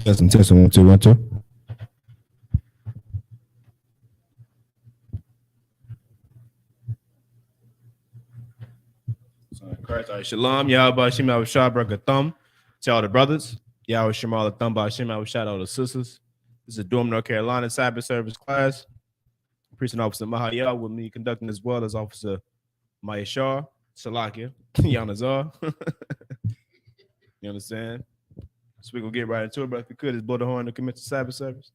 Testing 1 2 1 2. Christ, all right, Shalom, Yahweh Shem Shah Thumb to all the brothers. Yahweh Shem all the Thumb by Shem Shah all the sisters. This is Durham, North Carolina Sabbath service class. Priest and Officer Mahayah with me conducting as well as Officer Mayashar, Salakia, Yanazar. You understand? So we're going to get right into it, but if we could, just blow the horn to commence the Sabbath service.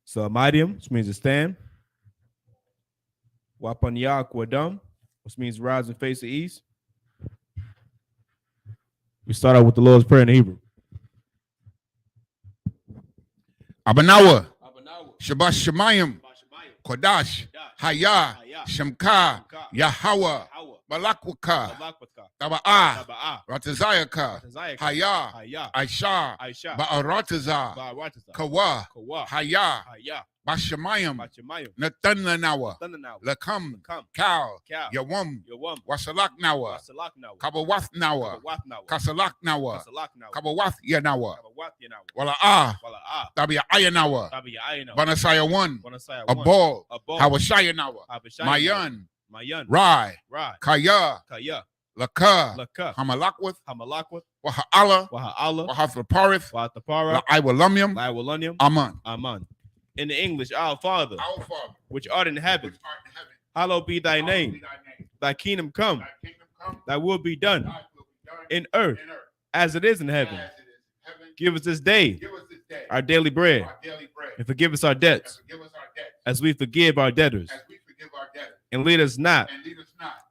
So Midium, which means to stand. Wapanya Kwadam, which means rise and face the east. We start out with the Lord's Prayer in Hebrew. Abanawa, Shabash Shemayim, Kodash, Haya, Shemka, Yahweh, Malakwaka, Taba'ah, Ratazayaka, Haya, Aisha, Ba'arataza, Kawa, Haya, Bashamayim, Natananawa, Lakam, Kal, Yawam, Wasalak Nawa, Kabawath Nawa, Kasalak Nawa, Kabawath Yanawa, Wala'ah, Tabia Ayanawa, Banasaya 1, Abol, Hawashaya Nawa, Mayan, Rai, Kaya, Laka, Hamalakwith, Waha'ala, Wahathaparith, La'aiwalumium, Aman. In the English, our Father, which art in heaven, hallowed be thy name. Thy kingdom come, thy will be done in earth as it is in heaven. Give us this day our daily bread, and forgive us our debts as we forgive our debtors. And lead us not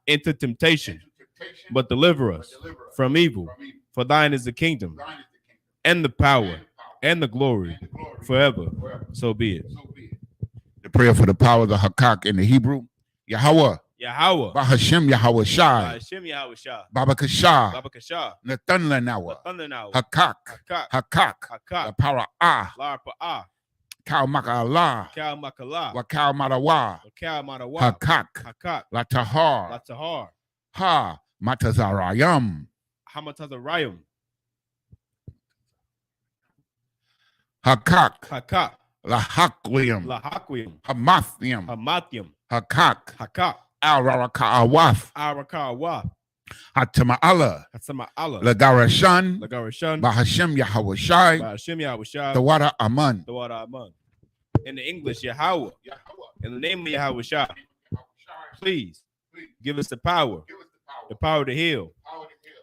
into temptation, but deliver us from evil. For thine is the kingdom, and the power, and the glory forever. So be it. The prayer for the power of the Hakak in the Hebrew. Yahweh. Bahashem Yahweh Shai. Baba Kasha. Nathunla Nawa. Hakak. The power Ah. Kal Makala. Wakal Madawa. Hakak. Latahar. Ha. Matazarayam. Hamatazarayam. Hakak. Lahaklium. Hamathium. Hakak. Al-Raraka-Awath. Hatama'ala. Lagarashan. Bahashem Yahweh Shai. Tawada Aman. In the English, Yahweh. In the name of Yahweh Shai. Please give us the power to heal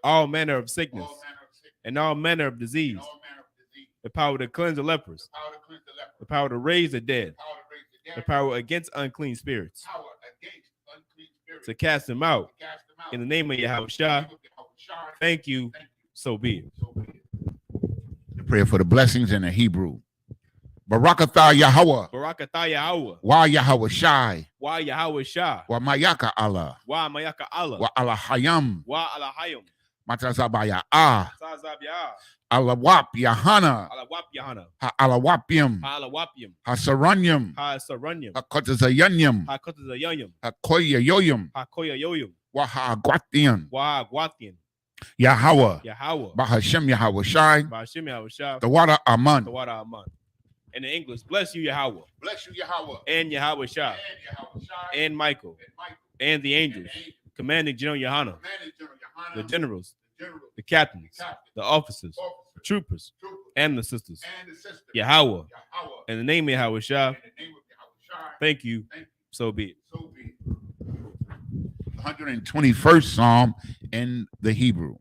all manner of sickness and all manner of disease. The power to cleanse the lepers. The power to raise the dead. The power against unclean spirits. To cast them out. In the name of Yahweh Shai. Thank you. So be it. The prayer for the blessings in the Hebrew. Barakatha Yahweh. Wa Yahweh Shai. Wa Mayaka Allah. Wa Alahayam. Matazabaya Alawap Yahana. Alawapium. Hasaranyam. Hakotazayanyam. Hakoyayoyum. Wahagwatian. Yahweh. Bahashem Yahweh Shai. The water Aman. In the English, bless you, Yahweh. And Yahweh Shai. And Michael. And the angels. Commanding General Yohana. The generals. The captains. The officers. The troopers. And the sisters. Yahweh. In the name of Yahweh Shai. Thank you. So be it. 121st Psalm in the Hebrew.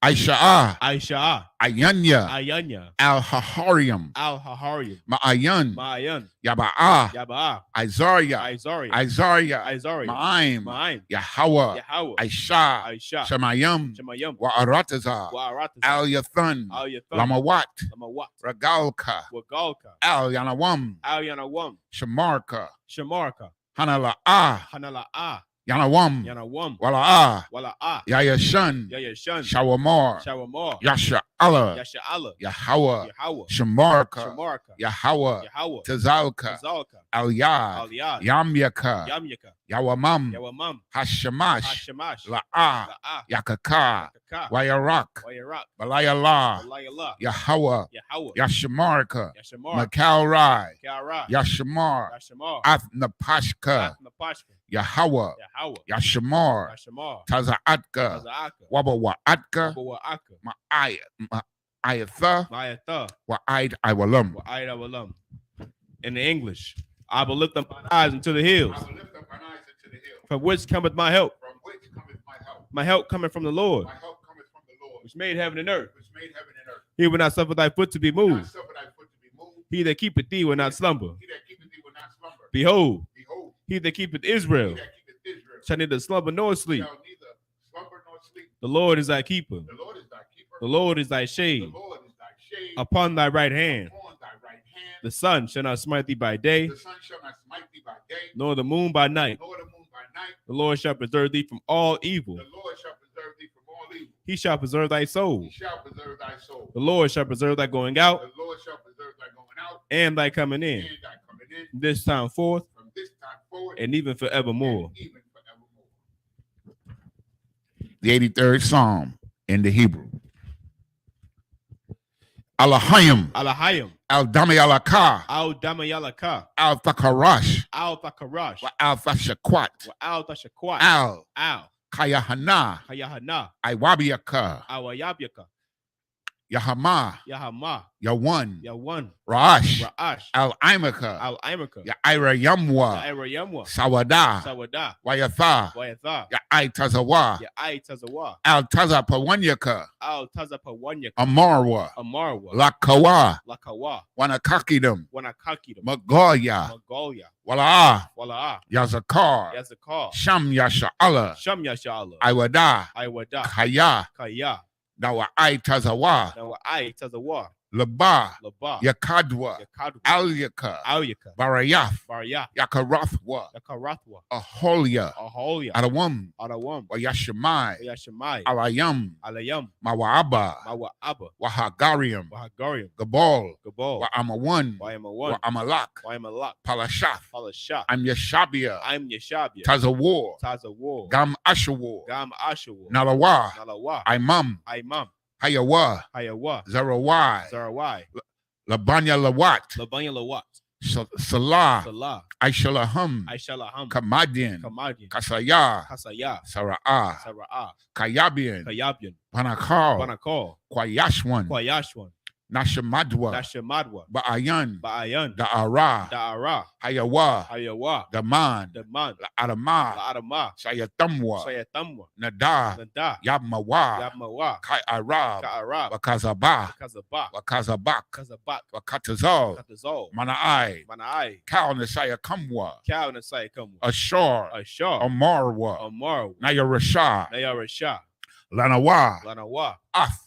Aisha, Aisha, Ayanya, Ayanya, Al-Haharium, Al-Haharium, Ma'ayan, Ma'ayan, Yaba'a, Yaba'a, Izaria, Izaria, Izaria, Izaria, Ma'aim, Ma'aim, Yahweh, Yahweh, Aisha, Aisha, Shemayim, Shemayim, Wa'arataza, Wa'aratazah, Al-Yathan, Al-Yathan, Lamawat, Lamawat, Ragalka, Wagalka, Al-Yanawam, Al-Yanawam, Shamarka, Shamarka, Hanala'a, Hanala'a, Yanawam, Yanawam, Wala'a, Wala'a, Yayashan, Yayashan, Shawamar, Shawamar, Yasha Allah, Yasha'ala, Yahweh, Yahweh, Shamarka, Shamarka, Yahweh, Yahweh, Tazalka, Tazalka, Al-Yad, Al-Yad, Yamyaka, Yamyaka, Yawamam, Yawamam, Hashamash, Hashamash, La'a, La'a, Yakaka, Kaka, Wayarak, Wayarak, Balayallah, Walayallah, Yahweh, Yahweh, Yashamarka, Yashamar, Makalrai, Kalra, Yashamar, Yashamar, Athnapashka, Napashka, Yahweh, Yahweh, Yashamar, Yashamar, Tazaatka, Taza'aka, Wabawaatka, Wabawa'aka, Ma'ayatha, Mayatha, Wa'aid Iwalam. Wa'aida Walam. In the English, I will lift up my eyes into the hills. I will lift up mine eyes into the hill. From which cometh my help? From which cometh my help? My help cometh from the Lord, My help cometh from the Lord, which made heaven and earth. which made heaven and earth. He will not suffer thy foot to be Will not moved. suffer thy foot to be moved. He that keepeth thee will not slumber. He that keepeth thee will not slumber. Behold, Behold, he that keepeth he Israel that keepeth Israel shall neither slumber nor sleep. shall neither slumber nor sleep. The Lord is thy keeper. The Lord is thy keeper. The Lord is thy The shade Lord is thy shade upon thy right hand. upon thy right hand. The sun shall not smite thee by day, The sun shall not smite thee by day, nor the moon by night. nor the moon by night. The Lord shall preserve thee from all evil. The Lord shall preserve thee from all evil. He shall preserve thy soul. He shall preserve thy soul. The Lord shall preserve thy going out The Lord shall preserve thy going out and thy coming in, and thy coming in this time forth from this time forward and even forevermore. and even forevermore. The 83rd Psalm in the Hebrew. Alahayim, Alahayim, Al-Dami Alaka, Al-Damayalaka, Al-Thakarash, Al-Thakarash, Al-Thashakwat, Al-Tashakwat, Al Al-Kayahana, Kayahana, Iwabiaka, Awayabyaka, Yahama, Yahama, Yawan, Yawan, Ra'ash, Ra'ash, Al-Imaka, Al-Imaka, Ya'ira Yamwa, Yairayamwa, Sawada, Sawada, Wayatha, Wayatha, Ya'ai-Tazawa, Ya'ai-Tazawa, Al-Tazapawanyaka, Al-Tazapawanyaka, Amarwa, Amarwa, Lakawa, Lakawa, Wanakakidam, Wanakakidam, Magoya, Magolia, Wala'a, Wala'ah, Yazakar, Yazakar, Sham Yasha'ala, Sham Yashala, Iwada, Iwada, Kaya, Kaya, Dawa'ai-Tazawa, Nawa'ai-Tazawa, Laba, Laba, Yakadwa, Yakadwa, Alyaka, Alyaka, Barayath, Barya, Yakarathwa, Yakarathwa, Aholia, Aholia, Adawam, Adawam, Wayashemai, Yashemai, Alayam, Alayam, Mawa'aba, Mawa'aba, Wahagariam, Wahagariam, Gabal, Gabal, Wa'amawan, Wayamawan, Wa'amalak, Waymalak, Palashath, Palashah, I'm Yeshabia, I'm Yeshabia, Tazawar, Tazawar, Gam Ashawar, Gam Ashawar, Nalawa, Nalawa, Imam, Imam, Hayawa, Hayawa, Zarawai, Zarawai, Labanya Lawat, Labanya Lawat, Salah, Salah, Aishalaham, Aishalaham, Kamadian, Kamadian, Kasaya, Kasaya, Sara'ah, Sara'ah, Kayabian, Kayabian, Panakal, Banakal, Kwayashwan, Kwayashwan, Nashamadwa, Nashamadwa, Ba'ayan, Ba'ayan, Da'ara, Da'ara, Hayawa, Hayawa, Daman, Daman, Adama, La'adama, Sayatamwa, Sayatamwa, Nada, Nada, Yabmawa, Yabmawa, Kai Arab, Ka'arab, Wakazaba, Kazabak, Wakazabak, Kazabak, Wakatazal, Katazol, Mana'ai, Manai, Kal Nesaya Kamwa, Cow and Sai Kamu, Ashar, Ashar, Amarwa, Amar, Nayarasha, Nayarasha, Lanawa, Lanawa, Ath,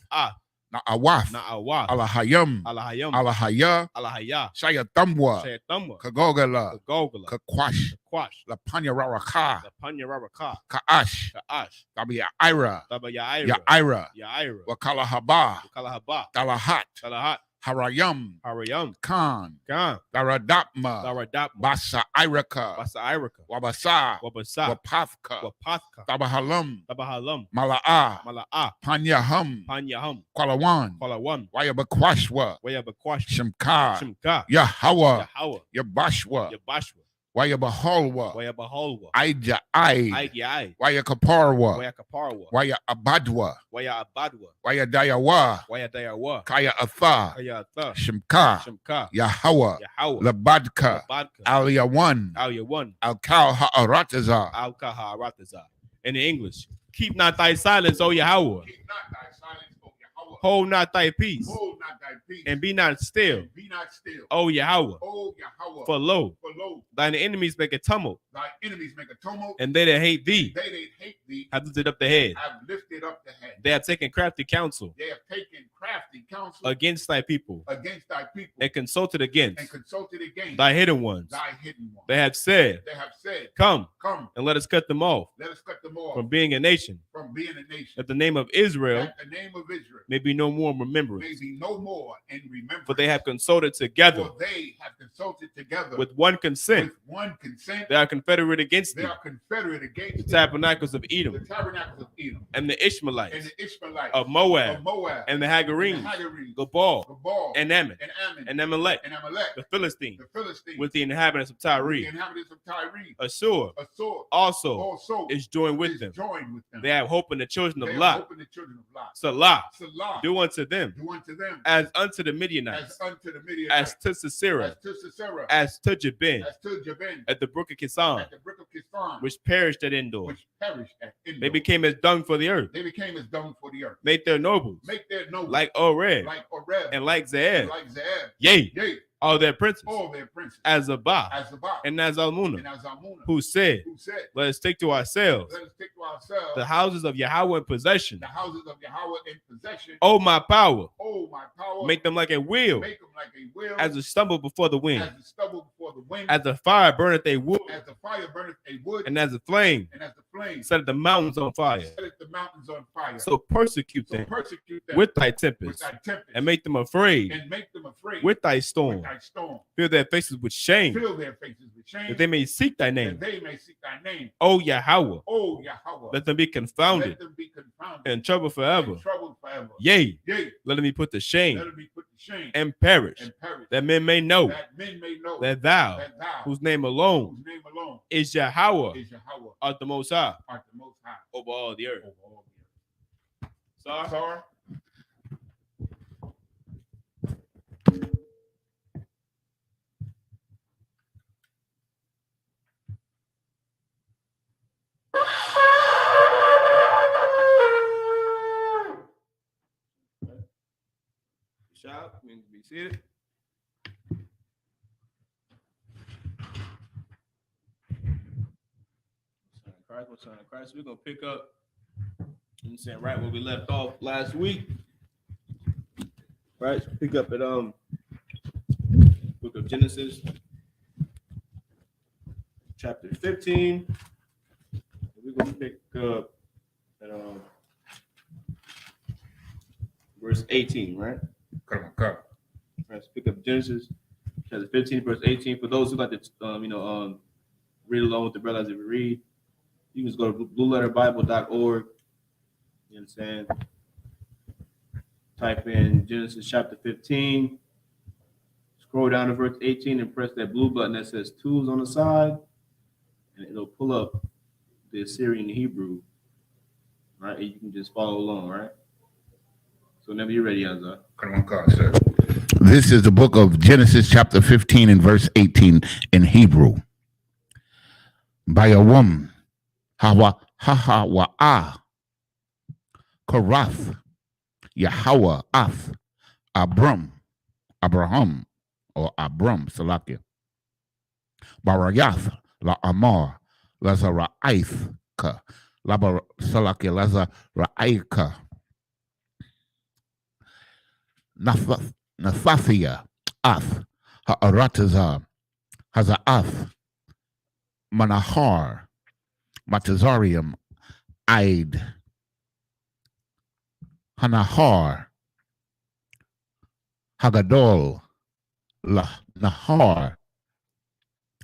Na'awaf, Na'awa, Alahayam, Alahayam, Alahaya, Alahaya, Sayatamwa, Sayatamwa, Kagogala, Kagogala, Kakwash, Quash, Lapanya Raraka, Lapanya Rabaka, Ka'ash, Ka'ash, Tabia Ira, Baba Yaira, Ya'ira, Yaira, Wakalahaba, Kalahaba, Dalahat, Kalahat, Harayam, Harayam, Khan, Gan, Daradapma, Daradap, Basa Iraka, Basa Iraka, Wabasa, Wabasa, Wapafka, Wapathka, Tabahalam, Tabahalam, Mala'a, Mala'a, Panyaham, Panyaham, Kwalawan, Kalawan, Wayabakwashwa, Wayabakwash, Shimka, Shimka, Yahawa, Yahawa, Yabashwa, Yabashwa, Wayabaholwa, Wayabaholwa, Aija Ai, Aigyai, Wayakaparwa, Wayakaparwa, Waya Abadwa, Waya Abadwa, Waya Dayawa, Waya Dayawa, Kaya Atha, Kaya Tha, Shimka, Shimka, Yahawa, Yahawa, Labadka, Labadka, Aliyawan, Alyawan, Al-Kal Ha'arataza. Al-Kaharataza. In the English, keep not thy silence, O Yahweh. Keep not thy silence, Hold not thy peace. And be not still. O Yahweh. For lo, thine enemies make a tumult. And they that hate thee have lifted up the head. They have taken crafty counsel against thy people. And consulted against thy hidden ones. They have said, Come and let us cut them off from being a nation. That the name of Israel may be no more in remembrance. For they have consulted together with one consent. They are confederate against thee. The tabernacles of Edom and the Ishmaelites of Moab and the Hagarenes, Gabal and Ammon and Amalek, the Philistines with the inhabitants of Tyre. Assur also is joined with them. They have hope in the children of Lot. Salah, do unto them as unto the Midianites, as to Sisera, as to Jabin, at the brook of Kison, which perished at Endor. They became as dung for the earth. Make their nobles like Oreb and like Zeeb. Yea, all their princes, as Sabbbath and as Almunah, who said, Let us take to ourselves the houses of Yahweh in possession. Oh, my power, make them like a wheel, as a stumble before the wind, as the fire burneth a wood, and as a flame set the mountains on fire. So persecute them with thy tempest, and make them afraid with thy storm. Fill their faces with shame, that they may seek thy name. O Yahweh, let them be confounded and trouble forever. Yea, let them be put to shame and perish, that men may know that thou, whose name alone is Yahweh, art the Most High over all the earth. Sorry. Shout, means to be seated. Son of Christ. We're gonna pick up, I'm saying, right where we left off last week. Right, pick up at book of Genesis, chapter 15. We're gonna pick up at verse 18, right? Come on. Let's pick up Genesis chapter 15, verse 18. For those who got to read along with the brothers that we read, you can just go to blueletterbible.org. You understand? Type in Genesis chapter 15. Scroll down to verse 18 and press that blue button that says tools on the side, and it'll pull up the Assyrian Hebrew. Right? And you can just follow along, right? So whenever you're ready, Azar. Come on, sir. This is the book of Genesis chapter 15 and verse 18 in Hebrew. By a woman, Hawa-ha-ha-wa-ah, Korath, Yahweh, Ath, Abraham, or Abram, Salakia, Barayath, La Amar, Lazara'aithka, Salakia, Lazara'aika, Nathathia, Ath, Ha'aratazah, Haza'ath, Manahar, Matazarium, Aid, Hanahar, Hagadol, Nahar,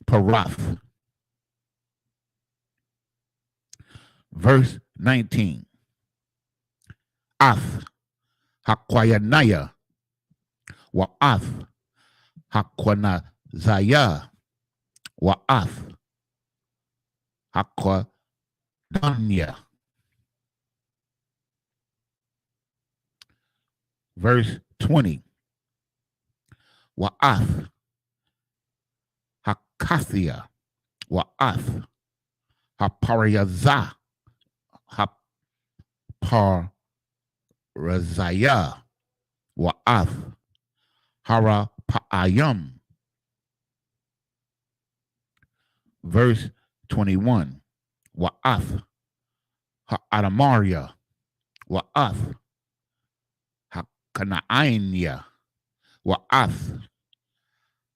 Parath. Verse 19. Ath, Hakwayanaya, Wa'ath, Hakwanazaya, Wa'ath, Hakwadanya. Verse 20. Wa'ath, Hakathia, Wa'ath, Haparayaza, Haparazaya, Wa'ath hara pa'ayam. Verse 21. Wa'ath ha'adamaria. Wa'ath ha'kana'inya. Wa'ath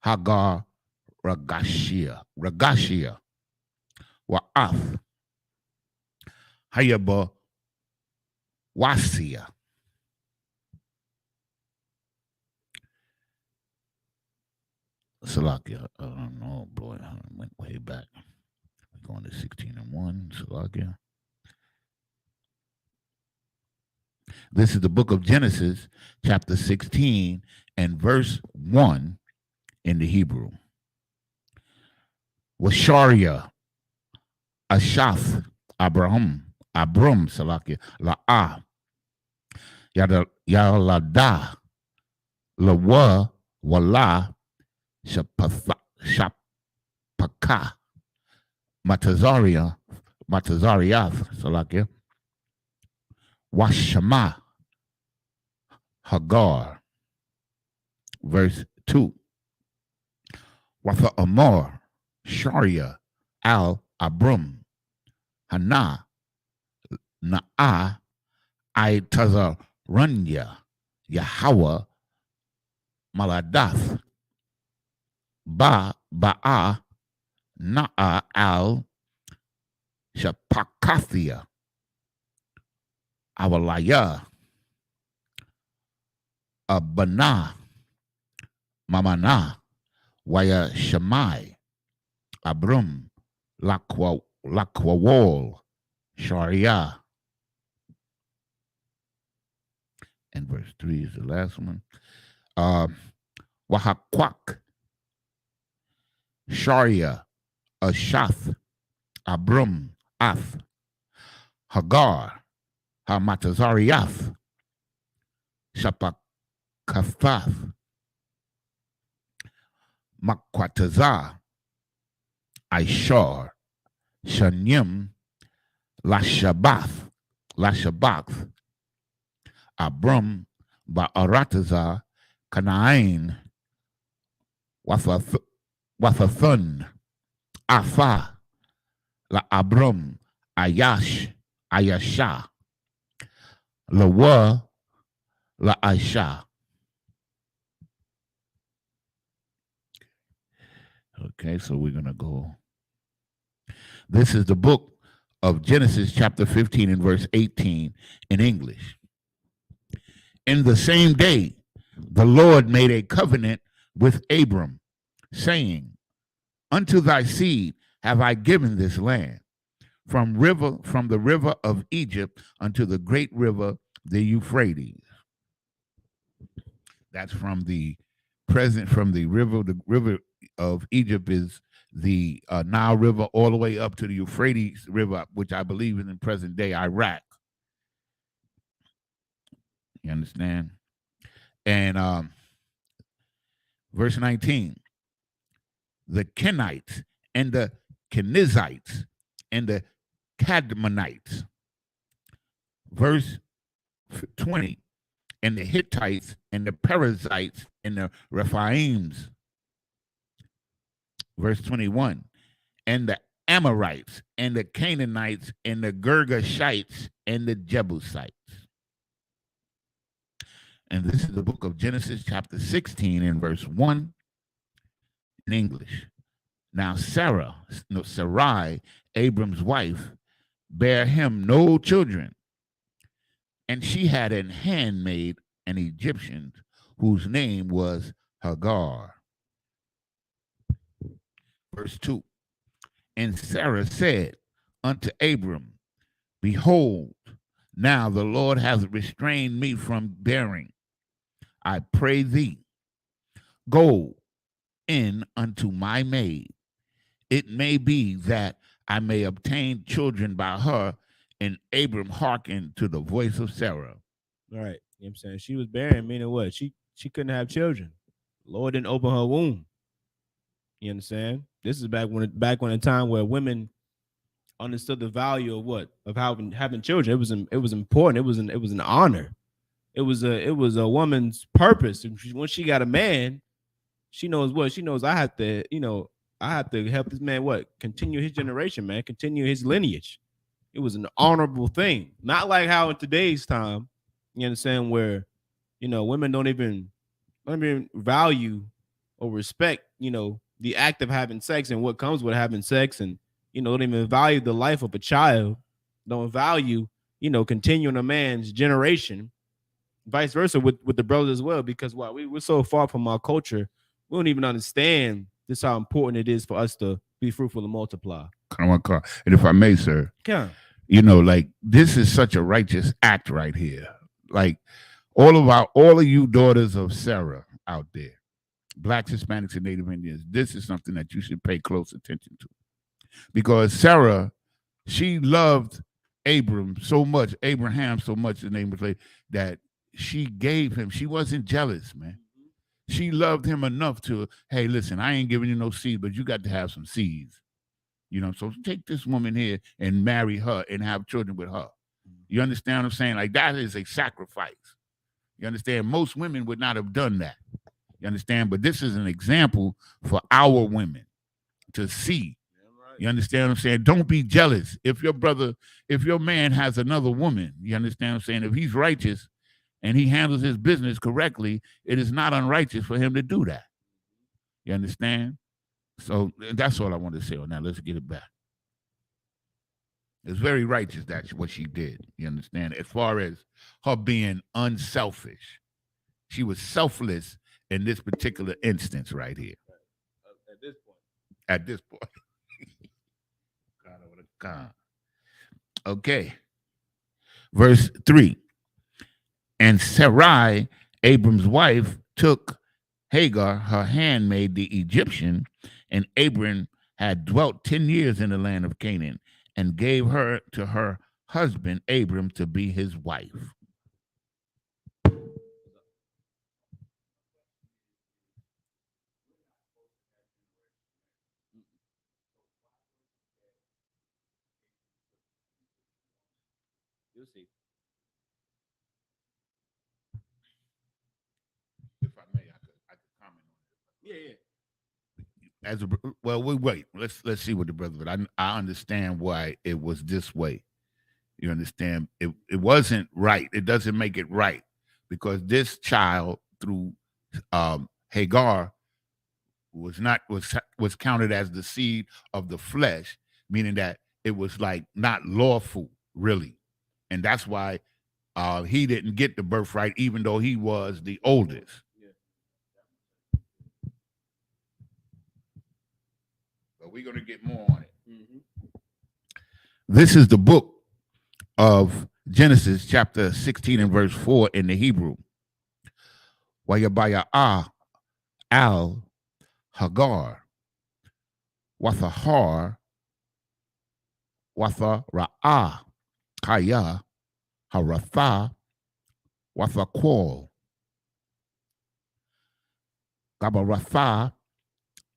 hagar ragashia. Wa'ath hayaba wasia. Salakia. I don't know, boy. I went way back. We're going to 16:1. Salakia. This is the book of Genesis, chapter 16, and verse 1 in the Hebrew. Washaria, Ashath, Abram, Salakia, La'ah, Yalada, Lawa, Wala, Shapaka, Matazariath, Salakia, Washama, Hagar. Verse 2. Watha Amor, Sharia, Al Abrum, Hana, Na'a, Aitazarunya, Yahweh, Maladath, Ba'a, Na'a, Al Shapakathia, Awalaya, Abana, Mamana, Waya Shemai, Abrum, Lakwawol, Sharia. And verse 3 is the last one. Wahakwak, Sharia, Ashath, Abrum, Ath, Hagar, Hamatazariath, Shapakafath, Makwatazah, Aishar, Shanyim, Lashabath, Abram, Ba'aratazah, Canaan, Wathathun, Afa, La Abram, Ayasha, Lawa, La Aisha. Okay, so we're going to go. This is the book of Genesis chapter 15 and verse 18 in English. In the same day, the Lord made a covenant with Abram, saying, unto thy seed have I given this land, from the river of Egypt unto the great river, the Euphrates. That's from the river of Egypt is the Nile River, all the way up to the Euphrates River, which I believe is in present day Iraq. You understand? And verse 19, the Kenites and the Kenizzites and the Cadmonites. Verse 20, and the Hittites and the Perizzites and the Rephaims. Verse 21, and the Amorites and the Canaanites and the Girgashites and the Jebusites. And this is the book of Genesis chapter 16 and verse 1 in English. Now Sarai, Abram's wife, bare him no children, and she had an handmaid, an Egyptian, whose name was Hagar. Verse 2, and Sarah said unto Abram, behold, now the Lord hath restrained me from bearing. I pray thee, go in unto my maid. It may be that I may obtain children by her. And Abram hearkened to the voice of Sarah. All right. You know what I'm saying? She was barren, meaning what? She couldn't have children. The Lord didn't open her womb. You understand? This is back when a time where women understood the value of what? Of having children. It was important. It was an honor. it was a woman's purpose. And when she got a man, she knows what she knows. I have to, I have to help this man continue his generation, man, continue his lineage. It was an honorable thing, not like how in today's time, you understand, where women don't even value or respect, the act of having sex and what comes with having sex, and don't even value the life of a child, don't value, continuing a man's generation, vice versa with the brothers as well, because we're so far from our culture, we don't even understand just how important it is for us to be fruitful and multiply. Come on, car. And if I may, sir, like this is such a righteous act right here. Like all of you daughters of Sarah out there, Blacks, Hispanics, and Native Indians, this is something that you should pay close attention to. Because Sarah, she loved Abraham so much, the name of the that she gave him. She wasn't jealous, man. She loved him enough to, hey, listen, I ain't giving you no seed, but you got to have some seeds. So take this woman here and marry her and have children with her. You understand what I'm saying? Like, that is a sacrifice. You understand? Most women would not have done that. You understand? But this is an example for our women to see. You understand what I'm saying? Don't be jealous. If your man has another woman, you understand what I'm saying? If he's righteous and he handles his business correctly, it is not unrighteous for him to do that. You understand? So that's all I want to say on that. Let's get it back. It's very righteous, that's what she did. You understand? As far as her being unselfish. She was selfless in this particular instance right here. At this point. God over the God. Okay. Verse 3. And Sarai, Abram's wife, took Hagar, her handmaid, the Egyptian, and Abram had dwelt 10 years in the land of Canaan, and gave her to her husband Abram to be his wife. You'll see. If I may, I could comment on it. Yeah. We wait. Let's see what the brother. But I understand why it was this way. You understand? It wasn't right. It doesn't make it right, because this child through Hagar was counted as the seed of the flesh, meaning that it was like not lawful really, and that's why he didn't get the birthright, even though he was the oldest. But we're going to get more on it. Mm-hmm. This is the book of Genesis, chapter 16 and verse 4 in the Hebrew. Wayabaya al Hagar, Wathahar, Watha Ra'ah, Kaya, Haratha, Wathakwal, Gabaratha,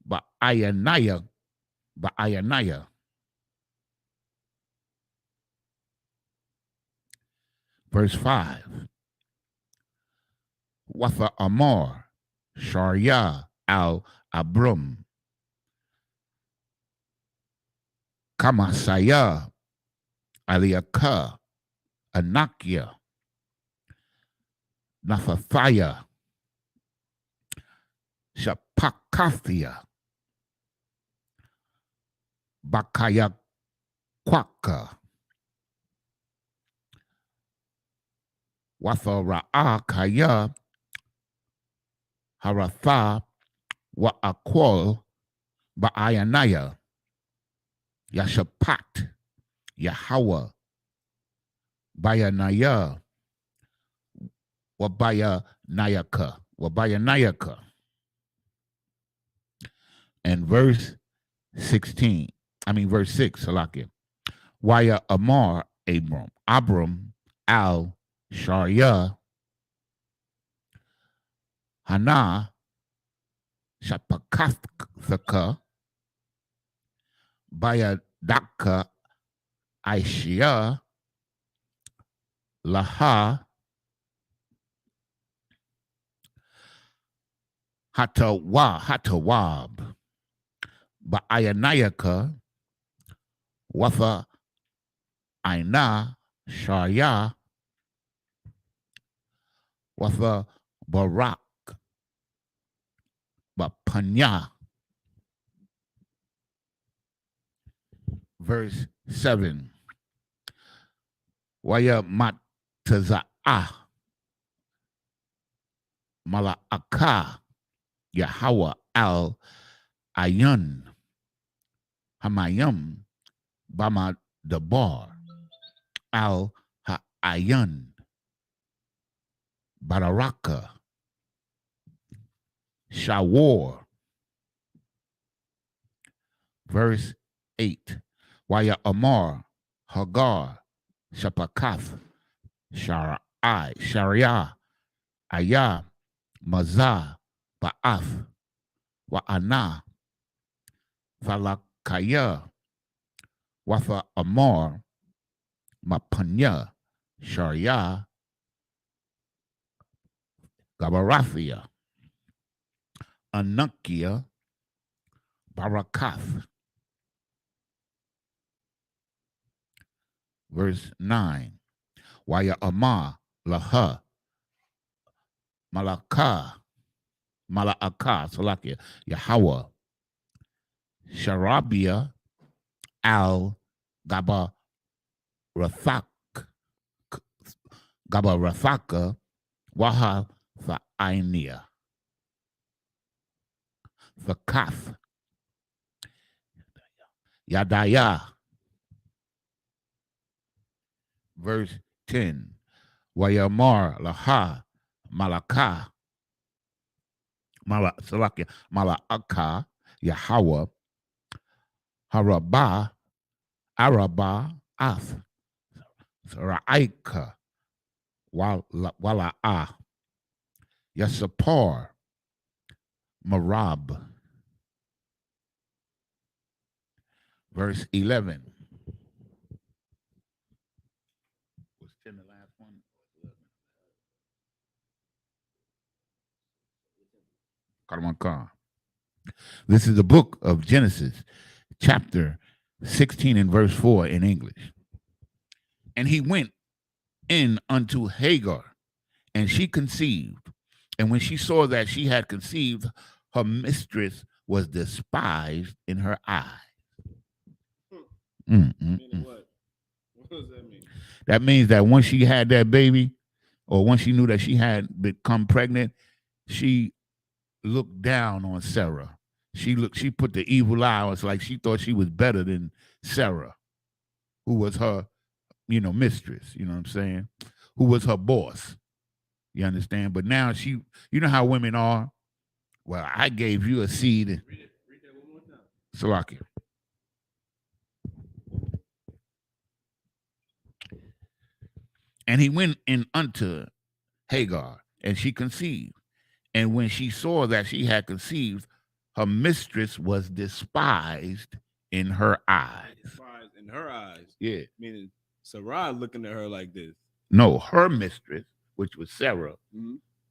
Ba'ayanaya. Verse 5. Watha Amar, Sharia al Abram, Kamasaya, Aliaka, Anakia, Nathathaya, Shapakathia, Bakaya Kwaka, Wathara'a Kaya, Haratha, Wa'akwal, Ba'ayanaya, Yashapat, Yahweh, Bayanaya, Wabayanayaka. And verse 6, Salakia. Waya Amar Abram al Sharia Hana Shapakathaka Bayadaka Aishia Laha Hatawab, Ba'ayanayaka, Watha Aina, Shaya, Watha Barak, Bapanya. Verse 7. Waya Mataza'ah, Mala'aka, Yahweh al Ayun, Hamayim, Bama Dabar, al Ha'ayun, Bararaka, Shawor. Verse 8. Waya Amar, Hagar, Shapakath, Sharia, Ayah, Mazah, Ba'ath, Wa'ana, Falakaya, Watha Amar, Mapanya, Sharia, Gabarathia, Anukia, Barakath. Verse 9. Waya Amar, Laha, Mala'aka, Salakia, Yahweh, Sharabia, al Gabarathaka, Waha Tha'ainia, Thakath, Yadaya. Verse 10. Wayamar Laha, Malaka, Mala'aka, Yahweh, Harabah, Arabah, Ath, Ra'aika, Wala'ah, Yasapar, Marab. Verse 11. Was 10 the last one? Karamankan. This is the book of Genesis, chapter 16 and verse 4 in English. And he went in unto Hagar, and she conceived. And when she saw that she had conceived, her mistress was despised in her eyes. Meaning what? What does that mean? That means that once she had that baby, or once she knew that she had become pregnant, she looked down on Sarah. She put the evil eye. It's like she thought she was better than Sarah, who was her, mistress. You know what I'm saying? Who was her boss. You understand? But now she, you know how women are. Well, I gave you a seed. Read that one more time. Salaki. And he went in unto Hagar, and she conceived. And when she saw that she had conceived, her mistress was despised in her eyes. Despised in her eyes? Yeah. Meaning Sarai looking at her like this. No, her mistress, which was Sarah,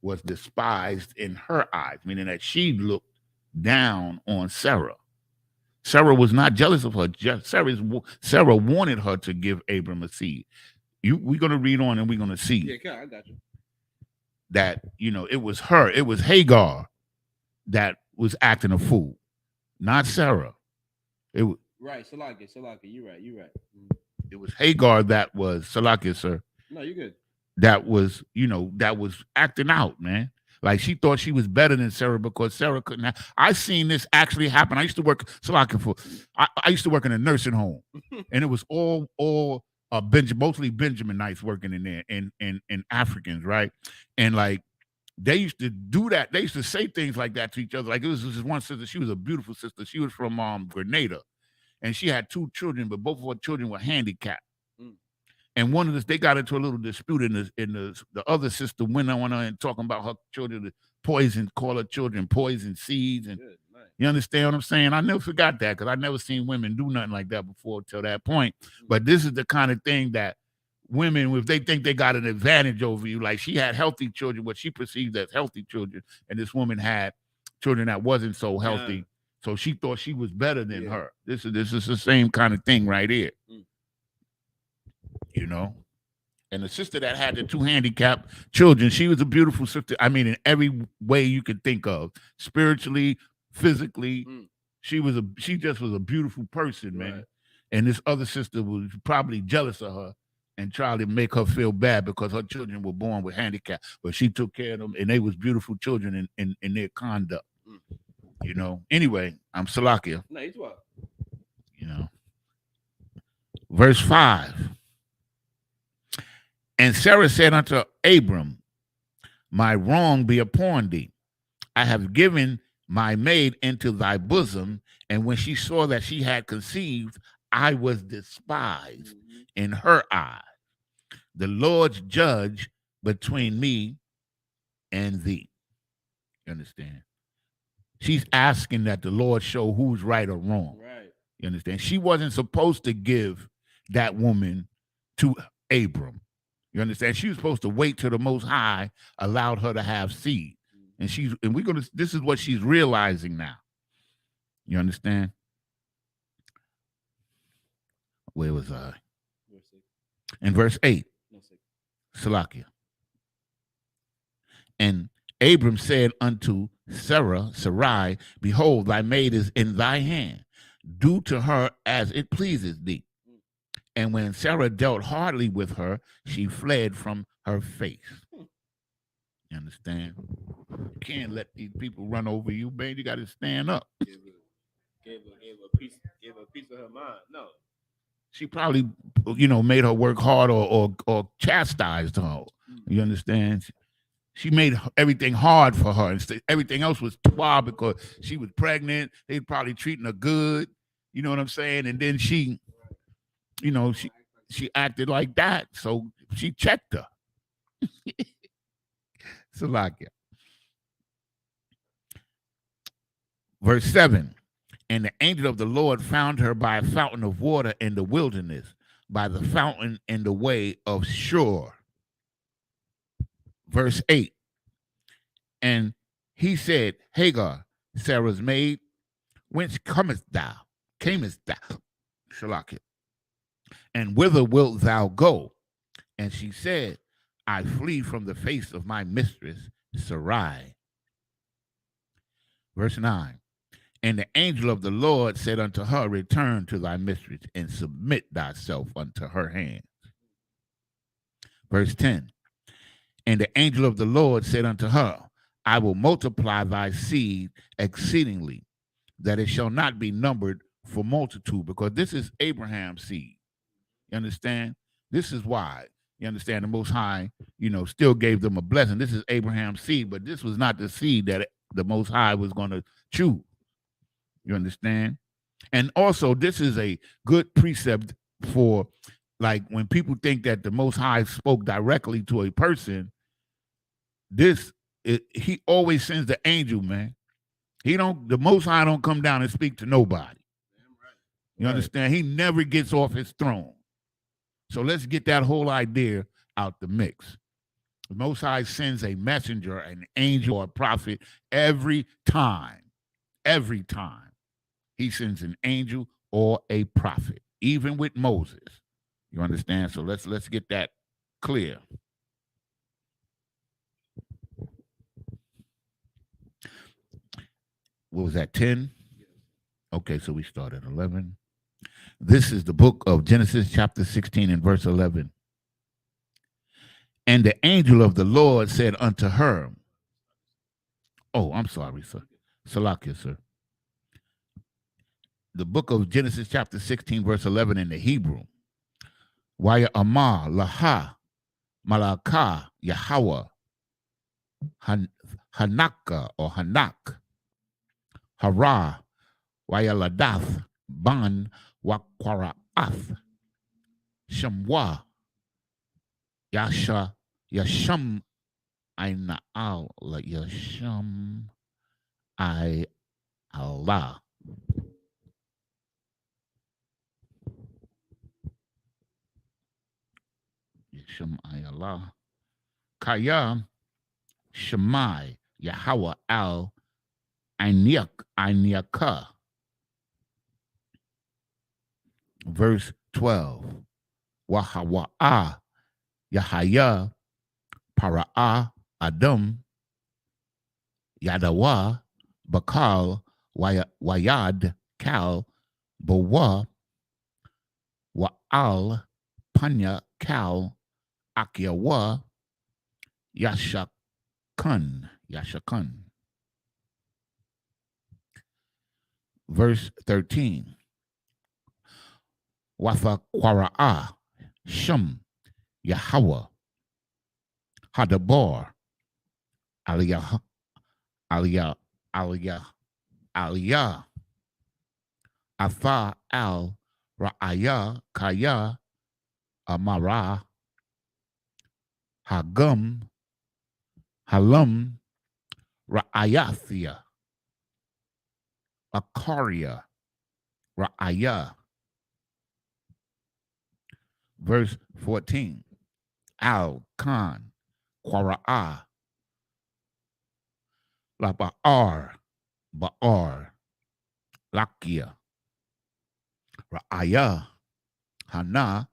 was despised in her eyes, meaning that she looked down on Sarah. Sarah was not jealous of her. Sarah wanted her to give Abram a seed. We're going to read on and we're going to see. Yeah, I got you. That, it was her. It was Hagar that was acting a fool, not Sarah. It was right. Salakia. You're right. It was Hagar that was Salakia, sir. No, you're good. That was, that was acting out, man. Like she thought she was better than Sarah because Sarah couldn't have. I seen this actually happen. I used to work I used to work in a nursing home, and it was all mostly Benjaminites working in there, and Africans, right? And like they used to do that. They used to say things like that to each other. Like it was this one sister. She was a beautiful sister. She was from Grenada, and she had 2 children, but both of her children were handicapped. And one of this, they got into a little dispute, and the other sister went on and talking about her children, call her children poison seeds, and you understand what I'm saying? I never forgot that because I never seen women do nothing like that before till that point. But this is the kind of thing that women, if they think they got an advantage over you, like she had healthy children, what she perceived as healthy children, and this woman had children that wasn't so healthy. Yeah. So she thought she was better than her. This is the same kind of thing right here. You know? And the sister that had the 2 handicapped children, she was a beautiful sister. I mean, in every way you could think of, spiritually, physically, she just was a beautiful person, man. Right. And this other sister was probably jealous of her and tried to make her feel bad because her children were born with handicap. But she took care of them, and they was beautiful children in their conduct. You know. Anyway, I'm Salakia. No, it's what? You know. Verse 5. And Sarah said unto Abram, my wrong be upon thee. I have given my maid into thy bosom, and when she saw that she had conceived, I was despised in her eye. The Lord's judge between me and thee. You understand? She's asking that the Lord show who's right or wrong. Right. You understand? She wasn't supposed to give that woman to Abram. You understand? She was supposed to wait till the Most High allowed her to have seed. And this is what she's realizing now. You understand? Where was I? In verse 8. Salakia. And Abram said unto Sarai, behold, thy maid is in thy hand. Do to her as it pleases thee. And when Sarah dealt hardly with her, she fled from her face. You understand? You can't let these people run over you, man. You got to stand up. Gave a piece of her mind. No. She probably, made her work hard or chastised her. You understand? She made everything hard for her. Everything else was twa because she was pregnant. They probably treating her good. You know what I'm saying? And then she acted like that. So she checked her. Salakia. Verse 7. And the angel of the Lord found her by a fountain of water in the wilderness, by the fountain in the way of Shur. Verse 8. And he said, Hagar, Sarah's maid, whence camest thou? Salakia. And whither wilt thou go? And she said, I flee from the face of my mistress, Sarai. Verse 9. And the angel of the Lord said unto her, return to thy mistress and submit thyself unto her hands. Verse 10. And the angel of the Lord said unto her, I will multiply thy seed exceedingly, that it shall not be numbered for multitude, because this is Abraham's seed. You understand? This is why. You understand? The Most High, still gave them a blessing. This is Abraham's seed, but this was not the seed that the Most High was going to choose. You understand? And also, this is a good precept for, like, when people think that the Most High spoke directly to a person, he always sends the angel, man. The Most High don't come down and speak to nobody. You understand? He never gets off his throne. So let's get that whole idea out the mix. The Most High sends a messenger, an angel, or a prophet every time. Every time. He sends an angel or a prophet, even with Moses. You understand? So let's get that clear. What was that, 10? Okay, so we start at 11. This is the book of Genesis chapter 16 and verse 11. And the angel of the Lord said unto her, oh, I'm sorry, sir. Salakia, sir. The book of Genesis chapter 16 verse 11 in the Hebrew. Waya Amar Laha Malaka Yahweh Hanaka or Hanak Hara Wayaladath Ban Wakwarath Shamwa Yasham Ainaal Yasham I Allah. Yasham I Allah. Kaya Shemai Yahweh Al Aniaka. Verse 12. Wahawa'a Yahaya Para'a Adam Yadawa Bakal Wayad Kal Bawa Wa'al Panya Kal Akiawa Yashakun. Verse 13. Wafa Kwara'a Shum Yahweh Hadabar Aliyah Aliyah Afa Al Ra'aya Kaya Amara Hagum Halum Ra'ayathia Akaria Ra'aya. Verse 14. Al Khan Kwara'a La Ba'ar Lakia Ra'aya Hana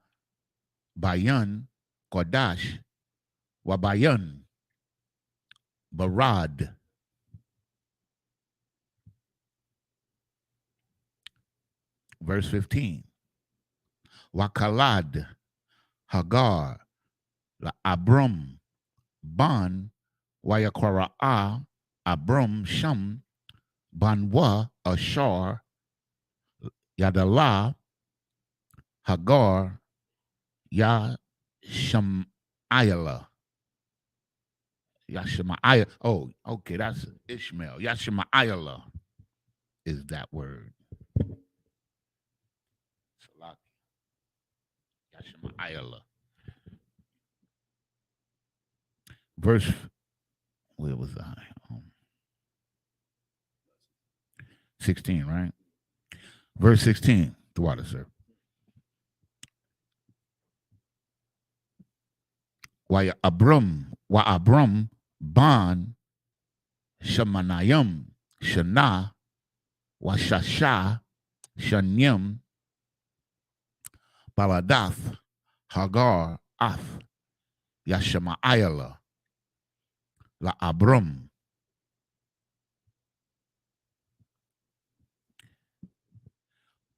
Bayan Kodash Wabayan Barad. Verse 15. Wakalad Hagar La Abram Ban Wayakwara'a Abram Sham Banwa Ashar Yadala Hagar Yashamayala. Yashamayala. Oh, okay, that's Ishmael. Yashamayala is that word. Yashamayala. Verse, where was I? 16, right? Verse 16. The water, sir. Wa Abram Ban Shamanayam Shana Washasha Shanyam Baladath Hagar Ath Yashamayala La Abram.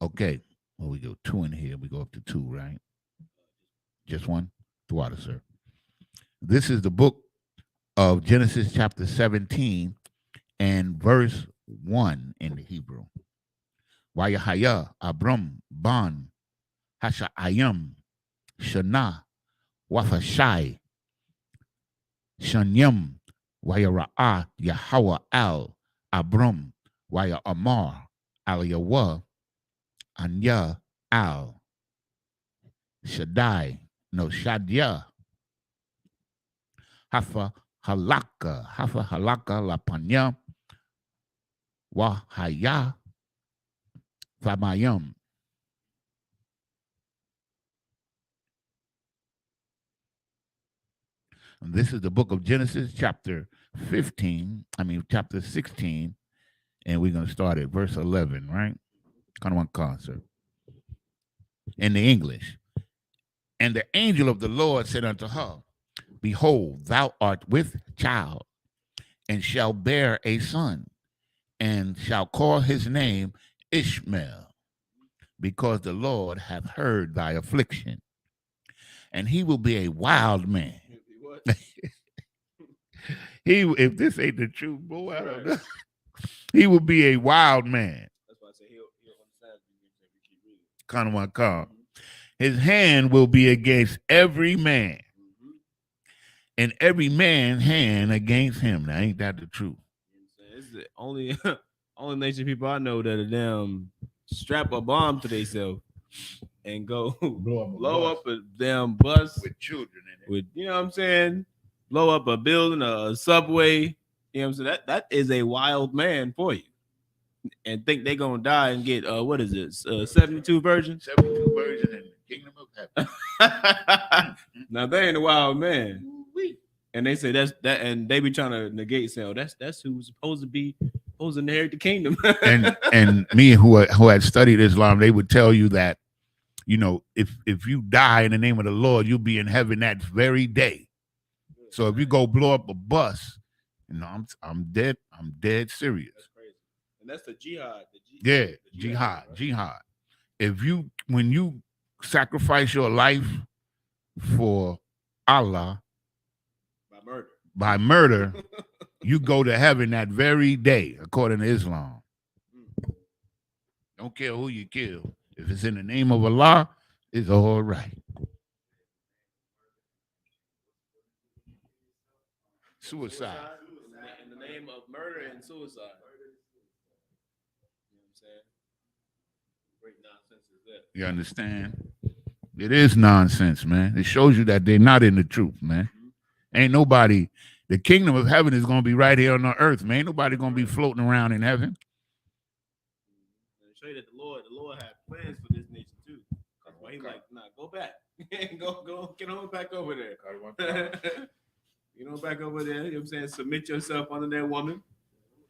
Okay, well, we go 2 in here. We go up to 2, right? Just 1? The water, sir. This is the book of Genesis chapter 17 and verse 1 in the Hebrew. Wayahaya Abram Ban Hasha'ayam Shana Wafashai Shanyam Wayara'a Yahweh Al Abram Waya Amar Al Yahweh Anya Al Shaddai Shadia Hafa Halaka La Panya Wahaya Famayam. And this is the book of Genesis, chapter 16, and we're going to start at verse 11, right? Kind of one concert. In the English. And the angel of the Lord said unto her, Behold, thou art with child, and shall bear a son, and shall call his name Ishmael, because the Lord hath heard thy affliction. And he will be a wild man. If this ain't the truth, boy, I don't know. He will be a wild man. That's why I say he'll understand if you keep reading. Kind of one call. His hand will be against every man, and every man's hand against him. Now, ain't that the truth? It's the only nation people I know that a damn strap a bomb to themselves and go blow up a damn bus with children in it. With, you know what I'm saying? Blow up a building, a subway. You know what I'm saying? That is a wild man for you. And think they're gonna die and get what is this? 72 version? 72 version and the kingdom of heaven. Now they ain't a wild man. And they say that's that, and they be trying to negate, say, oh, that's who's supposed to be Supposed to inherit the kingdom. and me who had studied Islam, they would tell you that, if you die in the name of the Lord, you'll be in heaven that very day. So if you go blow up a bus, I'm dead serious. That's crazy. And that's the jihad. Jihad. When you sacrifice your life for Allah by murder, you go to heaven that very day, according to Islam. Don't care who you kill. If it's in the name of Allah, it's all right. Suicide. In the name of murder and suicide. You know what I'm saying? Great nonsense is that. You understand? It is nonsense, man. It shows you that they're not in the truth, man. Ain't nobody. The kingdom of heaven is going to be right here on the earth, man. Ain't nobody going to be floating around in heaven. Show you that the Lord had plans for this nation too. Why he like, nah, go back. go get on back over there. Get on back over there. You know what I'm saying? Submit yourself under that woman.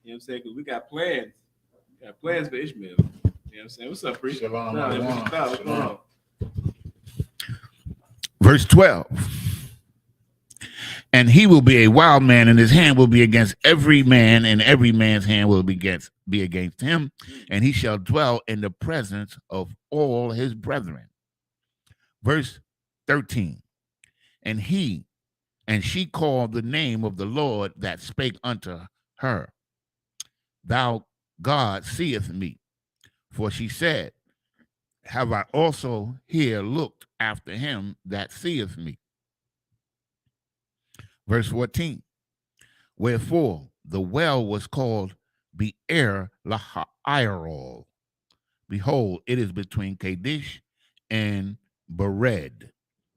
You know what I'm saying? Because we got plans. We got plans for Ishmael. You know what I'm saying? What's up, Priest? What's going on? Verse 12. And he will be a wild man, and his hand will be against every man, and every man's hand will be against him, and he shall dwell in the presence of all his brethren. Verse 13. And she called the name of the Lord that spake unto her, Thou God seest me. For she said, Have I also here looked after him that seeth me? Verse 14. Wherefore the well was called Be'er Laha'irol. Behold, it is between Kadesh and Bered.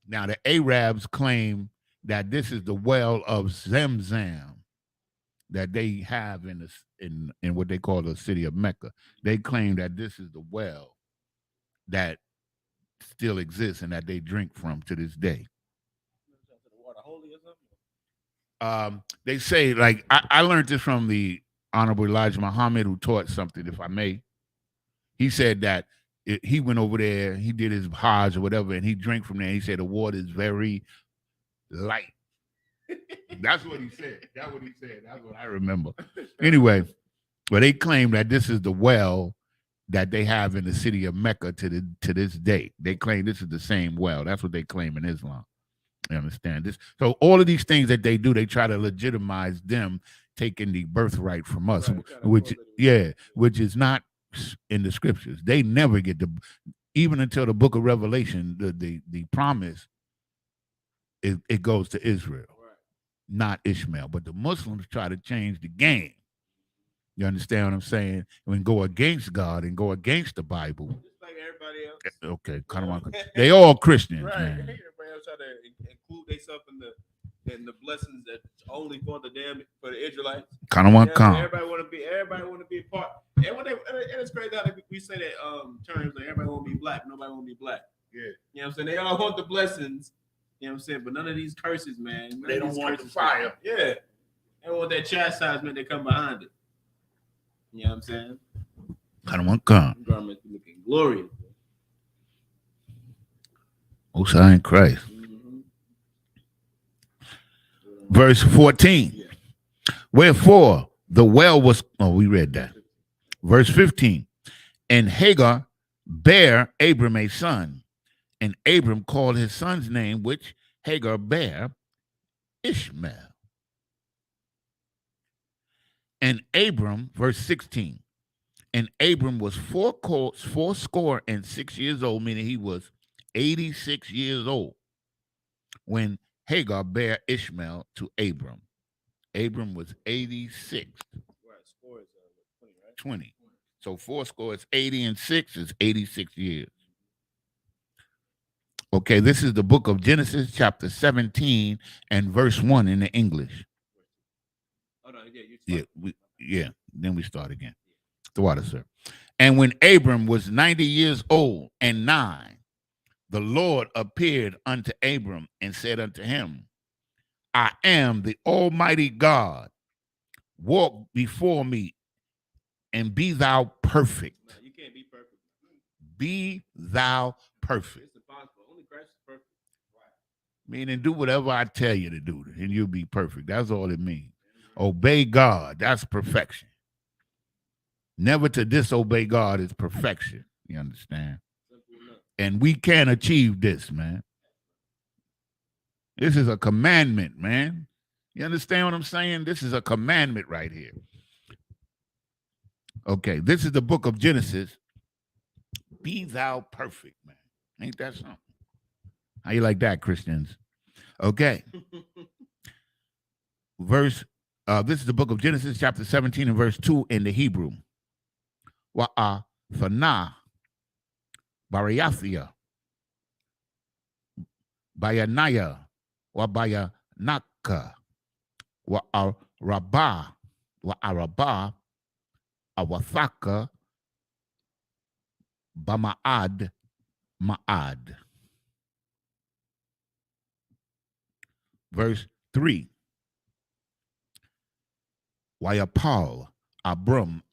Now the Arabs claim that this is the well of Zamzam that they have in what they call the city of Mecca. They claim that this is the well that still exists and that they drink from to this day. They say, like, I learned this from the Honorable Elijah Muhammad, who taught something, if I may. He said that he went over there, he did his Hajj or whatever, and he drank from there. He said the water is very light. That's what he said. That's what he said. That's what I remember. Anyway, but they claim that this is the well that they have in the city of Mecca to this day. They claim this is the same well. That's what they claim in Islam. You understand this? So all of these things that they do, they try to legitimize them taking the birthright from us, right, which is not in the scriptures. They never get even until the book of Revelation, the promise, it goes to Israel, right, not Ishmael. But the Muslims try to change the game. You understand what I'm saying? And go against God and go against the Bible. Just like everybody else. Okay, kind of. They all Christians, right, man. Everybody else try to include themselves in the blessings that's only for the Israelites. Kind of want to come. Everybody want to be a part. And it's crazy how we say that terms like everybody want to be black, nobody want to be black. Yeah. You know what I'm saying? They all want the blessings. You know what I'm saying? But none of these curses, man. They don't want the fire. Yeah. They don't want that chastisement that come behind it. You know what I'm saying? Kind of want to come. Garments looking glorious. Most High in Christ. Mm-hmm. Verse 14. Yeah. Wherefore the well was, we read that. Verse 15. And Hagar bare Abram a son, and Abram called his son's name, which Hagar bare, Ishmael. And Abram, verse 16, and Abram was 86 years old, meaning he was 86 years old, when Hagar bare Ishmael to Abram. Abram was 86. Right, score is 20, right? 20. So 4 score is 80 and 6 is 86 years. Okay, this is the book of Genesis, chapter 17 and verse 1 in the English. Oh, no, then we start again. The water, sir. And when Abram was 90 years old and 9, the Lord appeared unto Abram and said unto him, I am the Almighty God. Walk before me and be thou perfect. No, you can't be perfect. Be thou perfect. It's impossible. Only Christ is perfect. Meaning, do whatever I tell you to do, and you'll be perfect. That's all it means. Obey God. That's perfection. Never to disobey God is perfection. You understand? And we can achieve this, man. This is a commandment, man. You understand what I'm saying? This is a commandment right here. Okay, this is the book of Genesis. Be thou perfect, man. Ain't that something? How you like that, Christians? Okay. This is the book of Genesis, chapter 17 and verse 2 in the Hebrew. Wa'afana barayathia bayanaya wa bayanaka wa'araba awathaka bama'ad ma'ad. Verse 3. Wayapal Abram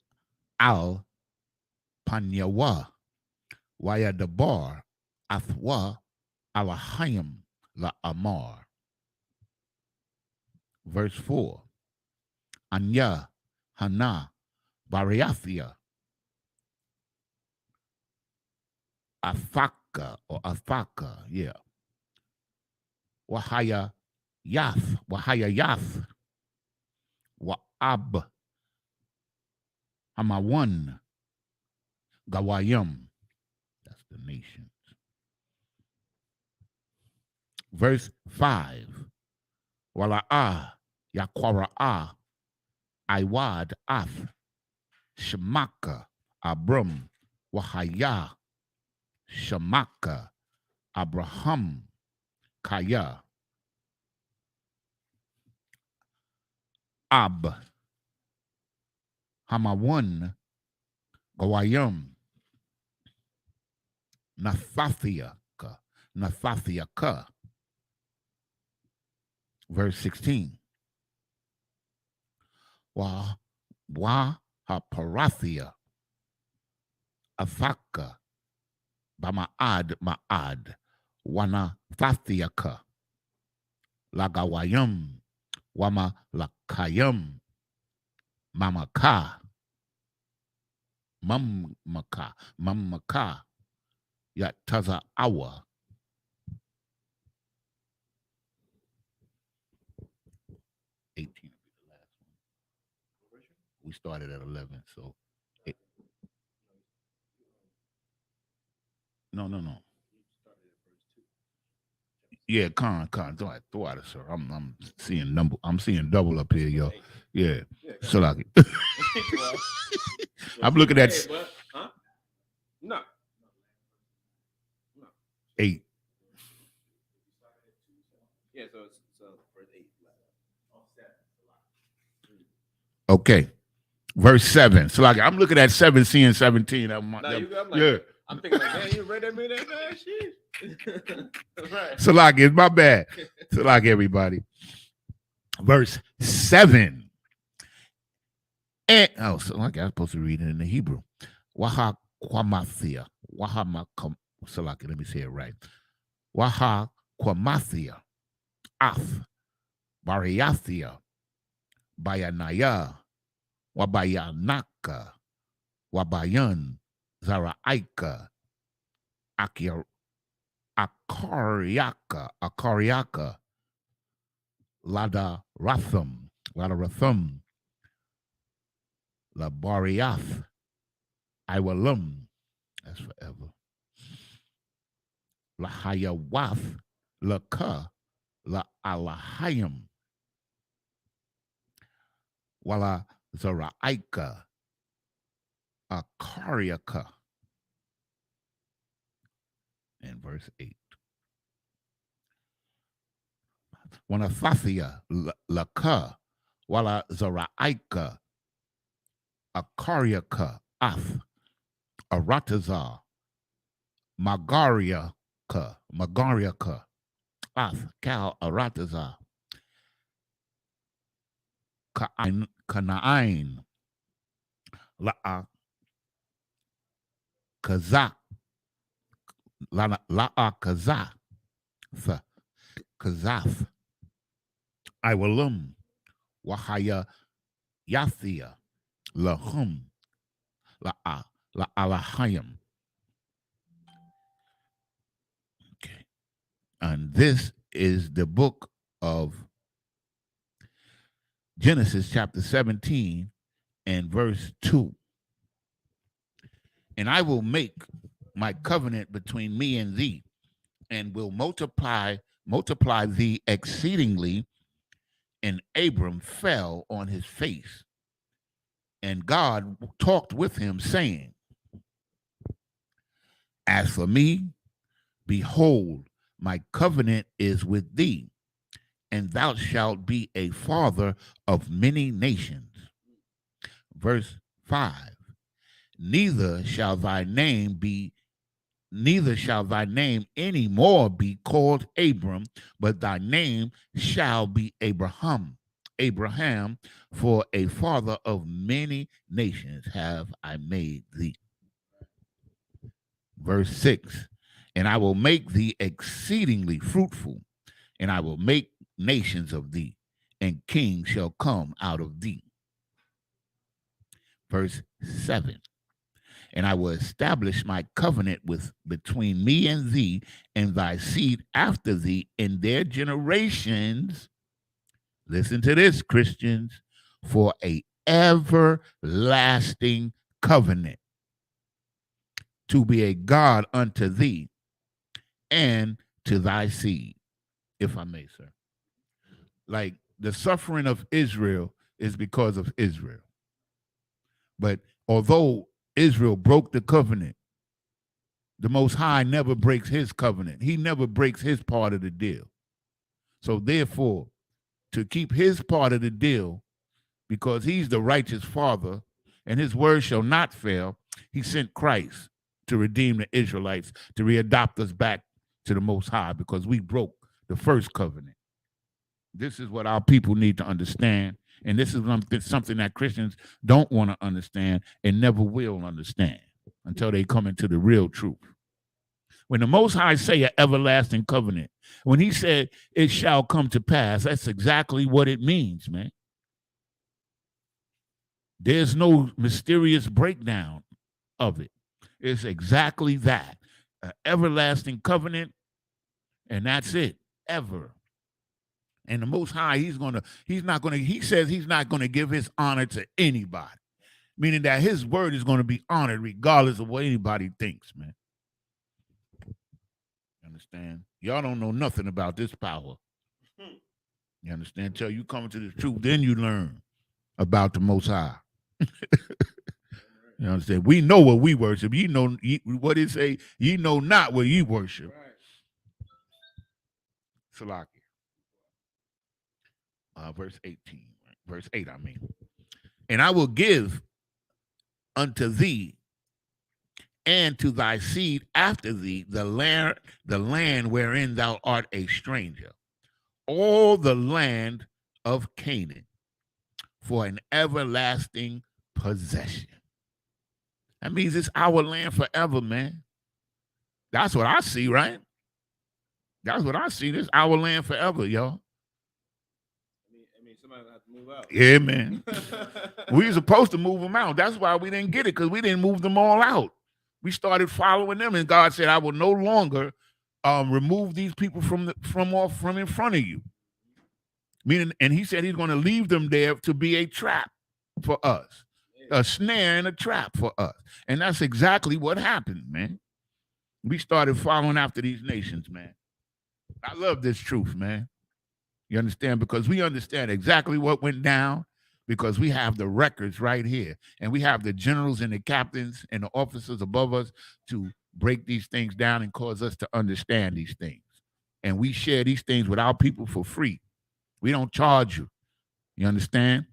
al Panyawa Wayadabar Athwa Alahayim la Amar. Verse 4. Anya Hana Bariathia Athaka or Athaka, yeah. Wahaya Yath Wa'ab Hamawan Gawayam. That's the nations. Verse 5. Wala'a Yakwara'a Iwad Ath Shemaka Abram Wahaya Shemaka Abraham Kaya Ab Hamawan Gawayam Nathathiaka. Verse 16. Wa haparathia Athaka Ma'ad Wana Fathiaka Lagawayam Wama Lakayam Mamaka Yataza Awa. 18 will be the last one. We started at 11, so no. Yeah, con. Don't I throw out, sir. I'm seeing number. I'm seeing double up here, yo. Yeah. So like it. I'm looking at No. 8. Yeah, so it's verse 8. Okay. Verse 7. So like I'm looking at 7, seeing 17. I'm like, yeah. I'm thinking like, man, you read that man that fast shit. Right. So like it's my bad. So like everybody. Verse 7. And so like I was supposed to read it in the Hebrew. Waha Kwamathia. So like let me say it right. Waha Kwamathia. Ath Bariathia. Bayanaya. Wabayanaka. Wabayan. Zaraaika, Akariaka, Lada Ratham, Labariath, Iwalum, that's forever. Lahayawath, Laka, La Alahayim, Wala Zaraaika, Akariaka. And verse 8. Wanafathia laka wala zaraaika Akariaka ath Arataza Magariaka ath Kal Arataza Kanaain la'a kaza, la'a kaza, kazaf, iwalum, wahaya yathia, lahum, la'a, la'alahayim. Okay. And this is the book of Genesis chapter 17 and verse 2. And I will make my covenant between me and thee, and will multiply thee exceedingly. And Abram fell on his face. And God talked with him, saying, as for me, behold, my covenant is with thee, and thou shalt be a father of many nations. Verse 5. Neither shall thy name any more be called Abram, but thy name shall be Abraham, for a father of many nations have I made thee. Verse 6. And I will make thee exceedingly fruitful, and I will make nations of thee, and kings shall come out of thee. Verse 7. And I will establish my covenant between me and thee and thy seed after thee in their generations. Listen to this, Christians, for a everlasting covenant, to be a God unto thee and to thy seed, if I may, sir. Like, the suffering of Israel is because of Israel. But although Israel broke the covenant, the Most High never breaks his covenant. He never breaks his part of the deal. So therefore, to keep his part of the deal, because he's the righteous Father and his word shall not fail, he sent Christ to redeem the Israelites, to readopt us back to the Most High, because we broke the first covenant. This is what our people need to understand. And this is something that Christians don't want to understand and never will understand until they come into the real truth. When the Most High say an everlasting covenant, when he said it shall come to pass, that's exactly what it means, man. There's no mysterious breakdown of it. It's exactly that. An everlasting covenant, and that's it, ever. And the Most High, he says he's not going to give his honor to anybody, meaning that his word is going to be honored regardless of what anybody thinks, man. You understand? Y'all don't know nothing about this power. You understand? Until you come to the truth, then you learn about the Most High. You understand? We know what we worship. You know what it say, ye know not what ye worship. Salaki. Verse 18, verse 8, I mean. And I will give unto thee and to thy seed after thee the land wherein thou art a stranger, all the land of Canaan, for an everlasting possession. That means it's our land forever, man. That's what I see, right? That's what I see. This is our land forever, y'all. Somebody have to move out. Yeah, man. We were supposed to move them out. That's why we didn't get it, because we didn't move them all out. We started following them, and God said, I will no longer remove these people from in front of you. Meaning, and he said he's going to leave them there to be a trap for us, a snare and a trap for us. And that's exactly what happened, man. We started following after these nations, man. I love this truth, man. You understand? Because we understand exactly what went down, because we have the records right here. And we have the generals and the captains and the officers above us to break these things down and cause us to understand these things. And we share these things with our people for free. We don't charge you. You understand?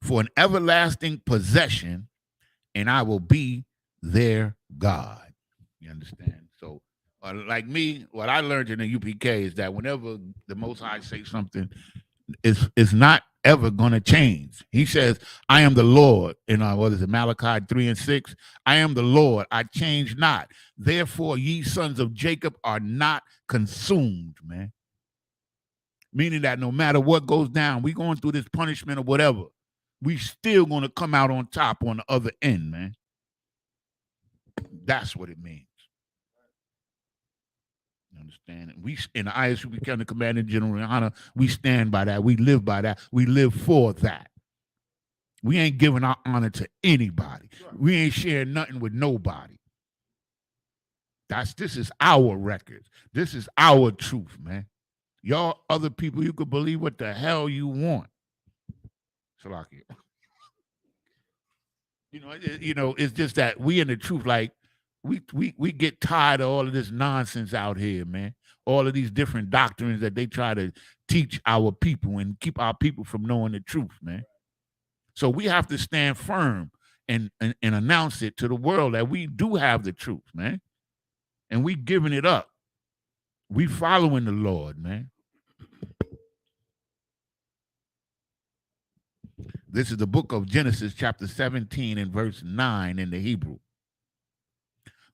For an everlasting possession, and I will be their God. You understand? So, like me, what I learned in the UPK is that whenever the Most High say something, it's not ever going to change. He says, I am the Lord. In what is it, Malachi 3:6? I am the Lord, I change not. Therefore, ye sons of Jacob are not consumed, man. Meaning that no matter what goes down, we going through this punishment or whatever, we still going to come out on top on the other end, man. That's what it means. You understand? We in the Isupk County Commander General in honor, we stand by that. We live by that. We live for that. We ain't giving our honor to anybody. We ain't sharing nothing with nobody. This is our record. This is our truth, man. Y'all other people, you could believe what the hell you want. Salakia. It's just that we in the truth, like we get tired of all of this nonsense out here, man. All of these different doctrines that they try to teach our people and keep our people from knowing the truth, man. So we have to stand firm and announce it to the world that we do have the truth, man. And we giving it up. We following the Lord, man. This is the book of Genesis, chapter 17 and verse 9 in the Hebrew.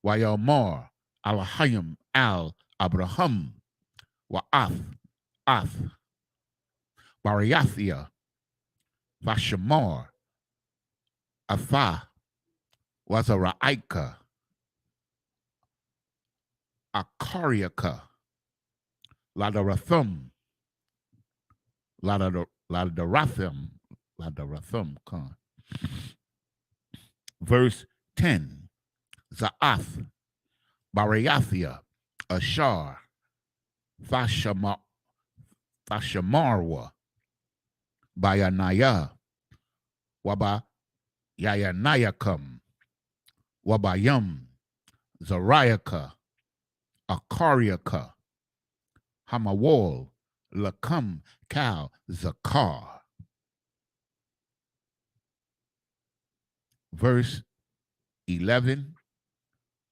Wayamar Alahayim al Abraham Wa'ath Bariathia Vashamar Atha Wazaraika Akariaka Ladarathum Ladarathum Khan. Verse 10. Za'ath Bariathia Ashar Fashamarwa Bayanaya Waba Yayanayakam Wabayam Zariaka Akariaka Hamawal Lakam Kal Zakar. Verse 11.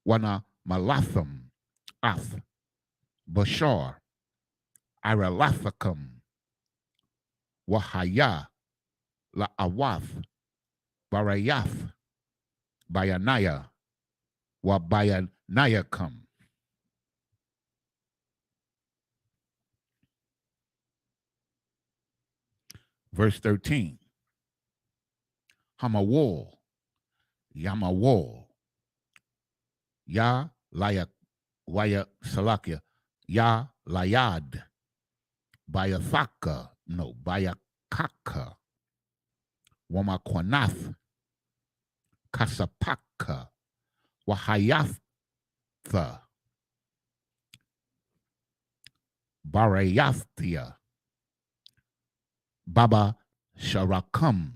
Wana Malatham Ath Bashar Iralathakam Wahaya La Awath Barayath Bayanaya Wabayanayakam. Verse 13. Hamawal Yamawal Ya Layak Waya Salakia Ya Layad Bayathaka no Bayakaka Wamakwanath Kasapaka Wahayatha Barayathia Baba Sharakam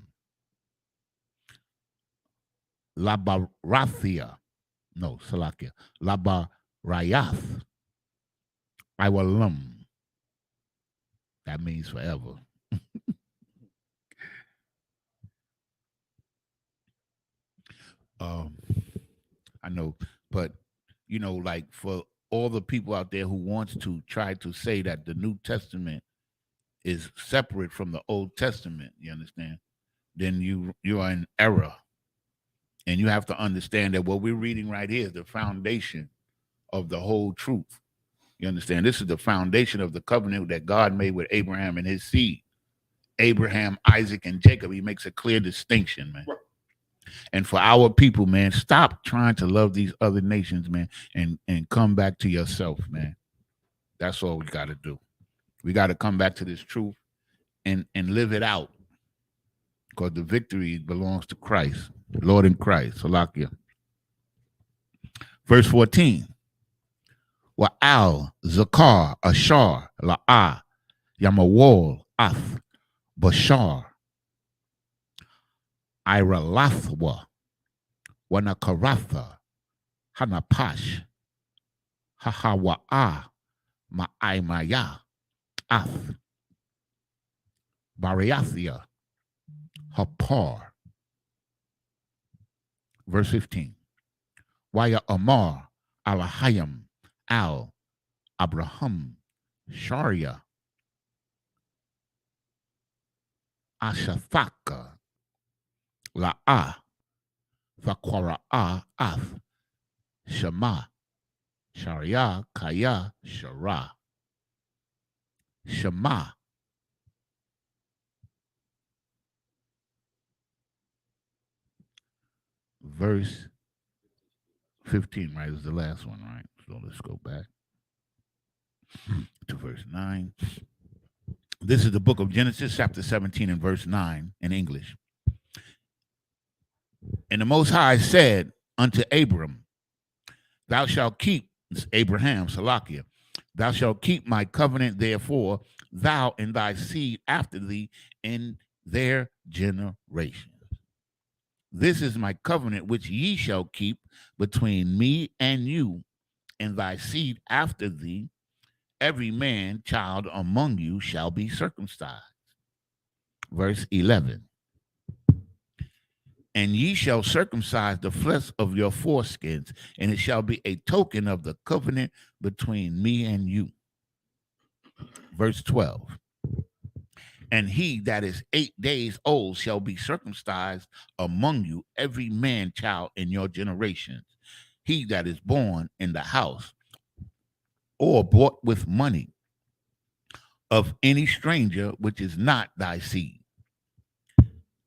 Labarathia no Salakia Labarayath Iwalum. That means forever. I know, but like for all the people out there who wants to try to say that the New Testament is separate from the Old Testament, you understand? Then you are in error. And you have to understand that what we're reading right here is the foundation of the whole truth. You understand? This is the foundation of the covenant that God made with Abraham and his seed. Abraham, Isaac, and Jacob. He makes a clear distinction, man. And for our people, man, stop trying to love these other nations, man, and come back to yourself, man. That's all we got to do. We got to come back to this truth and live it out. Because the victory belongs to Christ, Lord in Christ. Salakia. Verse 14. Wa'al Zakar Ashar La'ah Yamawal Ath Bashar Iralathwa Wanakaratha Hanapash Hahawa'ah Ma'aimaya Ath Bariathia Hapar. Verse 15. Waya Amar Alahayam Al Abraham Sharia Ashafaka, La'a, Fakwara'a, Af, Shema, Sharia, Kaya, Shara, Shema. Verse 15, right, is the last one, right? So let's go back to verse 9. This is the book of Genesis, chapter 17, and verse 9 in English. And the Most High said unto Abram, thou shalt keep, Abraham, Salakia, thou shalt keep my covenant, therefore, thou and thy seed after thee in their generations. This is my covenant which ye shall keep between me and you and thy seed after thee. Every man child among you shall be circumcised. Verse 11. And ye shall circumcise the flesh of your foreskins, and it shall be a token of the covenant between me and you. Verse 12. And he that is 8 days old shall be circumcised among you, every man child in your generations. He that is born in the house or bought with money of any stranger which is not thy seed.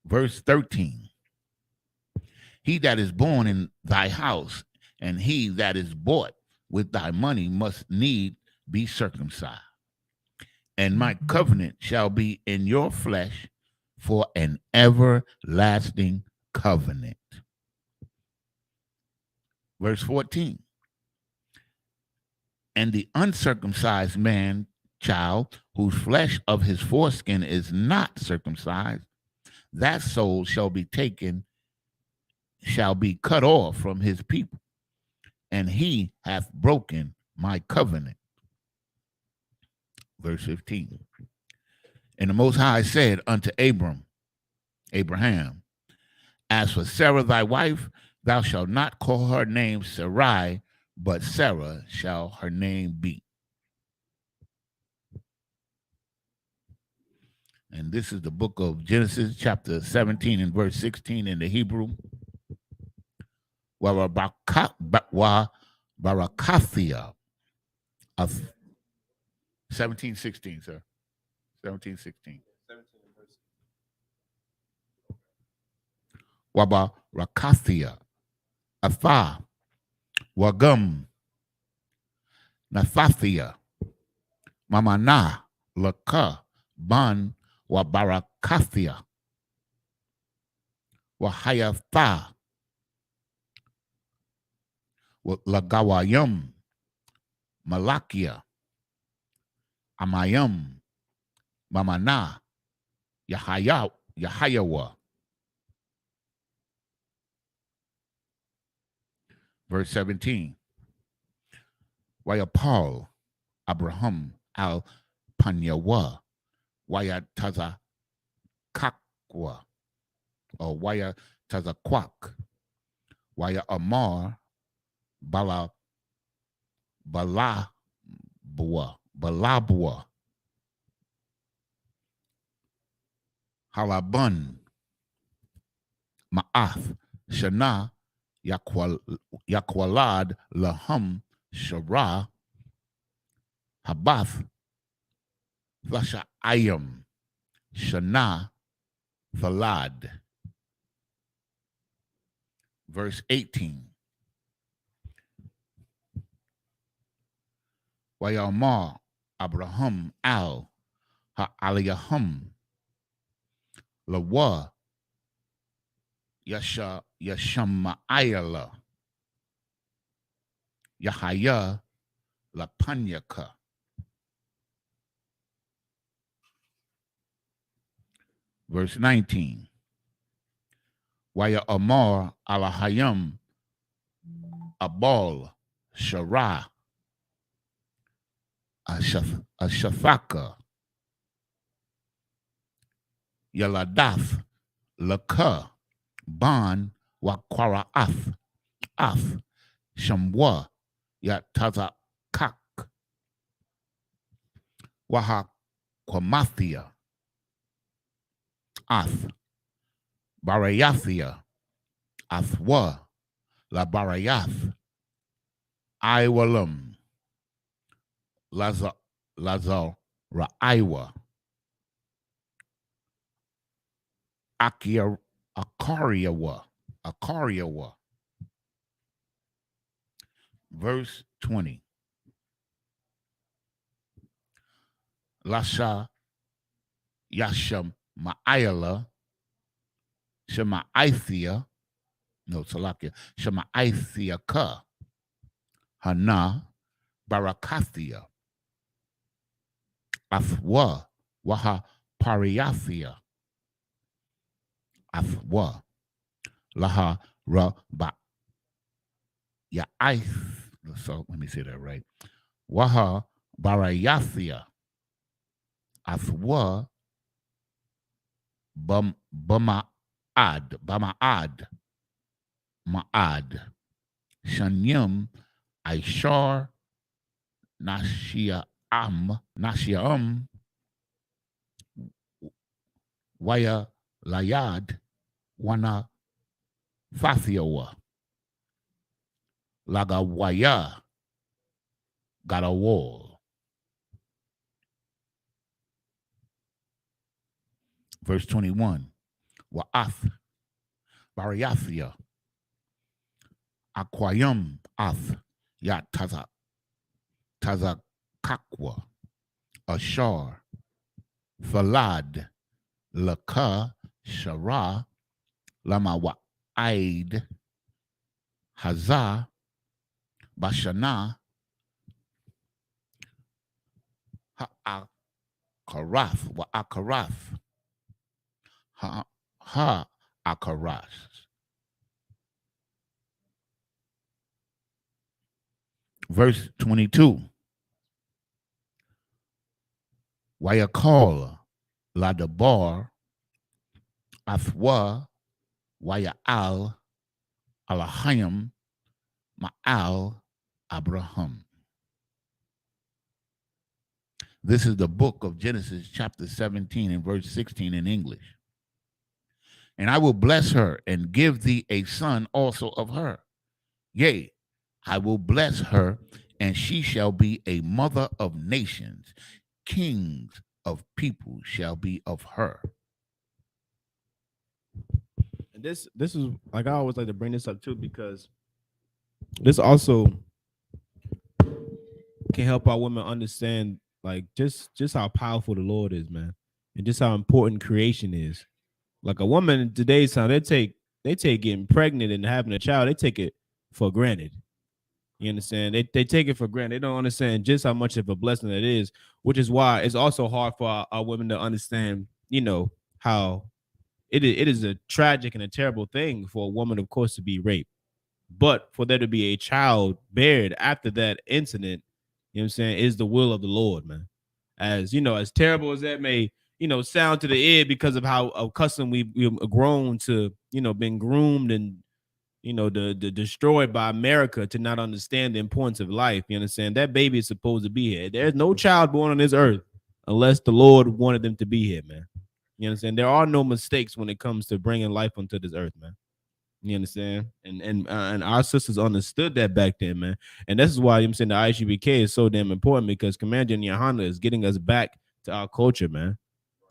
Verse 13. He that is born in thy house and he that is bought with thy money must need be circumcised. And my covenant shall be in your flesh for an everlasting covenant. Verse 14. And the uncircumcised man child, whose flesh of his foreskin is not circumcised, that soul shall be cut off from his people, and he hath broken my covenant. Verse 15. And the Most High said unto Abraham, as for Sarah thy wife, thou shalt not call her name Sarai, but Sarah shall her name be. And this is the book of Genesis, chapter 17 and verse 16 in the Hebrew. Barakathia of 17:16, sir. 17:16. Wabarakathia Afa Wagum Nathathia Mamana Laka Ban Wabarakathia Wahayatha Lagawayum Malakia Amayum Mamana Yahayawa. Verse 17. Waya Paul Abraham al Panyawa Waya Taza Kakwa or Waya Taza Kwak Waya Amar Balabua Halabun Ma'ath Shana Yakwalad Lahum Shara Habath Flashayim Shana Valad. Verse 18. Wayamar Abraham al Ha'aliyahum Lawa Yashama'ayala Yahaya Lapanyaka. Verse 19. Waya Amar Alahayam Abal Shara Ashafaka Yaladath Laka Ban Wakwarath Af Shamwa Yataza Kak Waha Kwamathia Ath, Barayathia, Athwa, La Barayath, Iwalum, Lazar, Raiwa, Akariawa. Verse 20. Lasha Yasham Ma'ayala Shema'ithia, no, Salakia, Shema'ithia Ka, Hana Barakathia, Athwa, Waha Pariathia, Athwa, Laha Ba Ya'ith. So let me say that right. Waha Barayathia, Athwa Bama'ad, Ma'ad, Shanyam, Aishar, Nashiam, Waya Layad, Wana Fathiawa, Lagawaya, got a wall. Verse 21. Wa'ath, Bariathia, Aquayum, Ath, Yat Tazakakwa, Ashar, Falad, Laka, Shara, Lama Wa'aid, Hazah, Bashana, Ha'akarath, Wa'akarath, Ha'akarath. Verse 22. Wayakal Ladabar Athwa Waya'al Alahayim Ma'al Abraham. This is the book of Genesis, chapter 17 and verse 16 in English. And I will bless her and give thee a son also of her. Yea, I will bless her, and she shall be a mother of nations. Kings of people shall be of her. And this is, like, I always like to bring this up too, because this also can help our women understand, like, just how powerful the Lord is, man, and just how important creation is. Like, a woman in today's time, they take getting pregnant and having a child, they take it for granted. You understand? They take it for granted. They don't understand just how much of a blessing it is, which is why it's also hard for our women to understand, how it is a tragic and a terrible thing for a woman, of course, to be raped. But for there to be a child bared after that incident, you know what I'm saying, is the will of the Lord, man. As as terrible as that may, sound to the ear, because of how accustomed we've grown to, being groomed and, destroyed by America to not understand the importance of life. You understand? That baby is supposed to be here. There's no child born on this earth unless the Lord wanted them to be here, man. You understand? There are no mistakes when it comes to bringing life onto this earth, man. You understand? And our sisters understood that back then, man. And this is why I'm saying the Isupk is so damn important, because Commander Yohana is getting us back to our culture, man.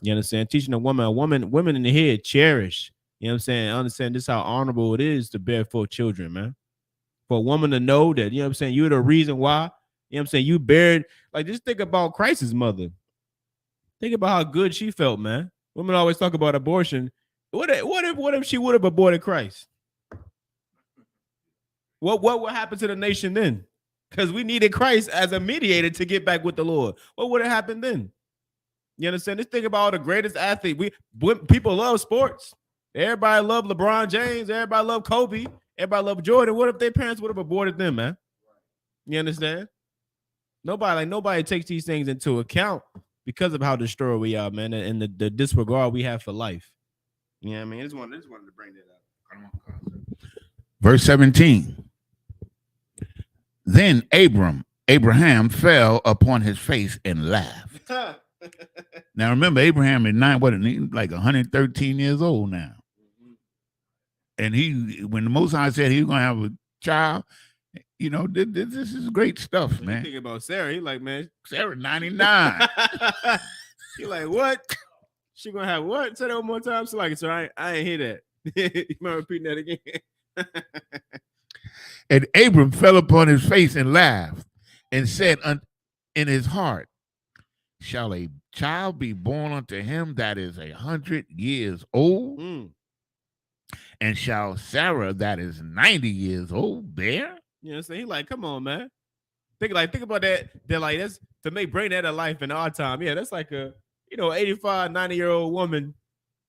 You understand? Teaching women in the head cherish. You know what I'm saying? Understand this, how honorable it is to bear 4 children, man. For a woman to know that, you know what I'm saying, you're the reason why, you know what I'm saying, you buried, like, just think about Christ's mother. Think about how good she felt, man. Women always talk about abortion. What if she would have aborted Christ? What would happen to the nation then? Because we needed Christ as a mediator to get back with the Lord. What would have happened then? You understand? Just think about all the greatest athletes. People love sports. Everybody love LeBron James. Everybody love Kobe. Everybody love Jordan. What if their parents would have aborted them, man? You understand? Nobody takes these things into account because of how destroyed we are, man, and the disregard we have for life. You know what I mean? I just wanted to bring that up. Verse 17. Then Abraham fell upon his face and laughed. Now remember, Abraham is like 113 years old now. And when the Most High said he was gonna have a child, this is great stuff, man. You think about Sarah, he like, man, Sarah 99. He like, what? She gonna have what? Say that one more time. So like, so I ain't hear that. You mind repeating that again? And Abram fell upon his face and laughed, and said in his heart, shall a child be born unto him that is 100 years old? And shall Sarah that is 90 years old bear? You know, so he like, come on, man. Think about that. They're like, that's to bring that to life in our time. Yeah, that's like a 85, 90-year-old woman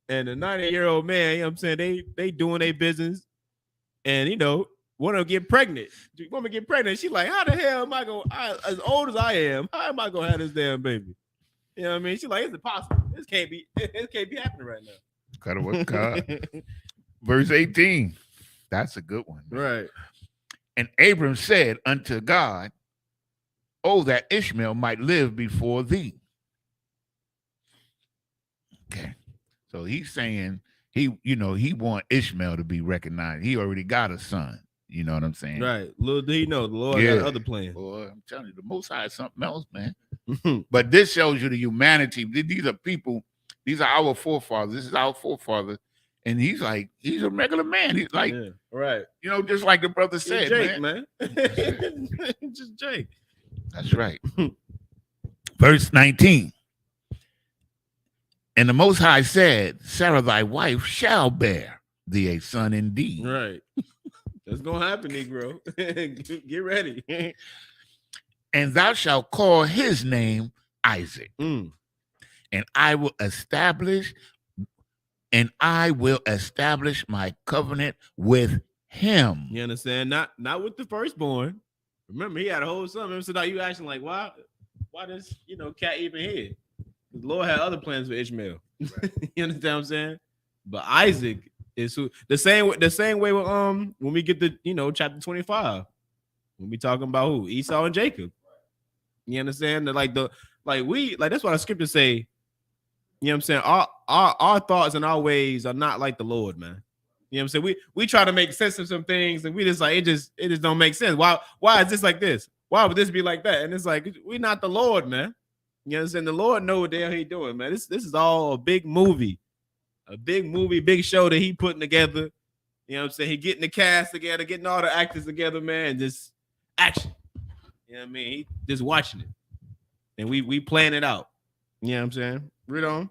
and a 90-year-old man. You know what I'm saying? They doing their business, and want to get pregnant. Woman get pregnant. She like, how the hell am I going? As old as I am, how am I gonna have this damn baby? You know what I mean? She like, it's impossible. This can't be happening right now. Gotta work God. Verse 18. That's a good one. Man. Right. And Abram said unto God, oh, that Ishmael might live before thee. Okay. So he's saying he want Ishmael to be recognized. He already got a son. You know what I'm saying? Right. Little did he know the Lord got other plans. Boy, I'm telling you, the Most High is something else, man. But this shows you the humanity. These are people. These are our forefathers. This is our forefather. And he's a regular man. He's like, right. Just like the brother said, Jake, man. Just Jake. That's right. Verse 19. And the Most High said, Sarah, thy wife, shall bear thee a son indeed. Right. That's going to happen, Negro. Get ready. And thou shalt call his name Isaac. And I will establish my covenant with him. You understand? Not with the firstborn. Remember, he had a whole son. So now you acting like, why does cat even here? The Lord had other plans for Ishmael. Right. You understand what I'm saying? But Isaac is the same way with when we get to chapter 25. When we talking about who? Esau and Jacob. You understand? That's why the scriptures say, you know what I'm saying? Our thoughts and our ways are not like the Lord, man. You know what I'm saying? We try to make sense of some things, and we just like it just don't make sense. Why is this like this? Why would this be like that? And it's like we're not the Lord, man. You understand? The Lord know what the hell he doing, man. This is all a big movie, big show that he putting together. You know what I'm saying? He getting the cast together, getting all the actors together, man, and just action. You know what I mean? He just watching it. And we plan it out. You know what I'm saying? Read on.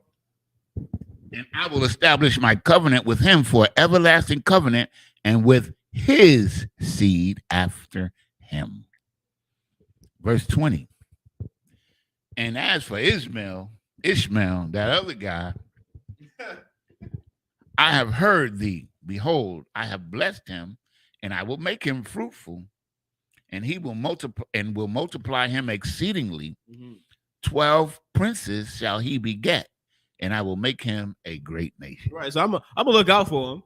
And I will establish my covenant with him for everlasting covenant, and with his seed after him. Verse 20. And as for Ishmael, that other guy, I have heard thee. Behold, I have blessed him, and I will make him fruitful, and he will multiply him exceedingly. 12 princes shall he beget, and I will make him a great nation. Right. So I'm gonna look out for him.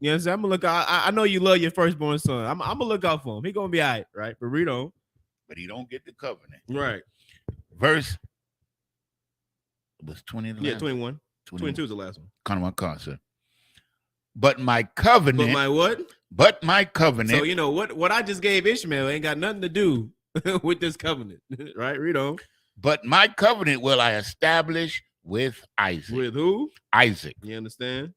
You know what I'm saying? I'm gonna look out. I know you love your firstborn son. I'm gonna look out for him. He gonna be all right? But read on. But he don't get the covenant. Right. Verse was 20. Yeah, 21. 22 is the last one. Kind of my car, sir. But my covenant. But my what? But my covenant. So what I just gave Ishmael ain't got nothing to do with this covenant. Right? Read on. But my covenant will I establish with Isaac. With who? Isaac. You understand?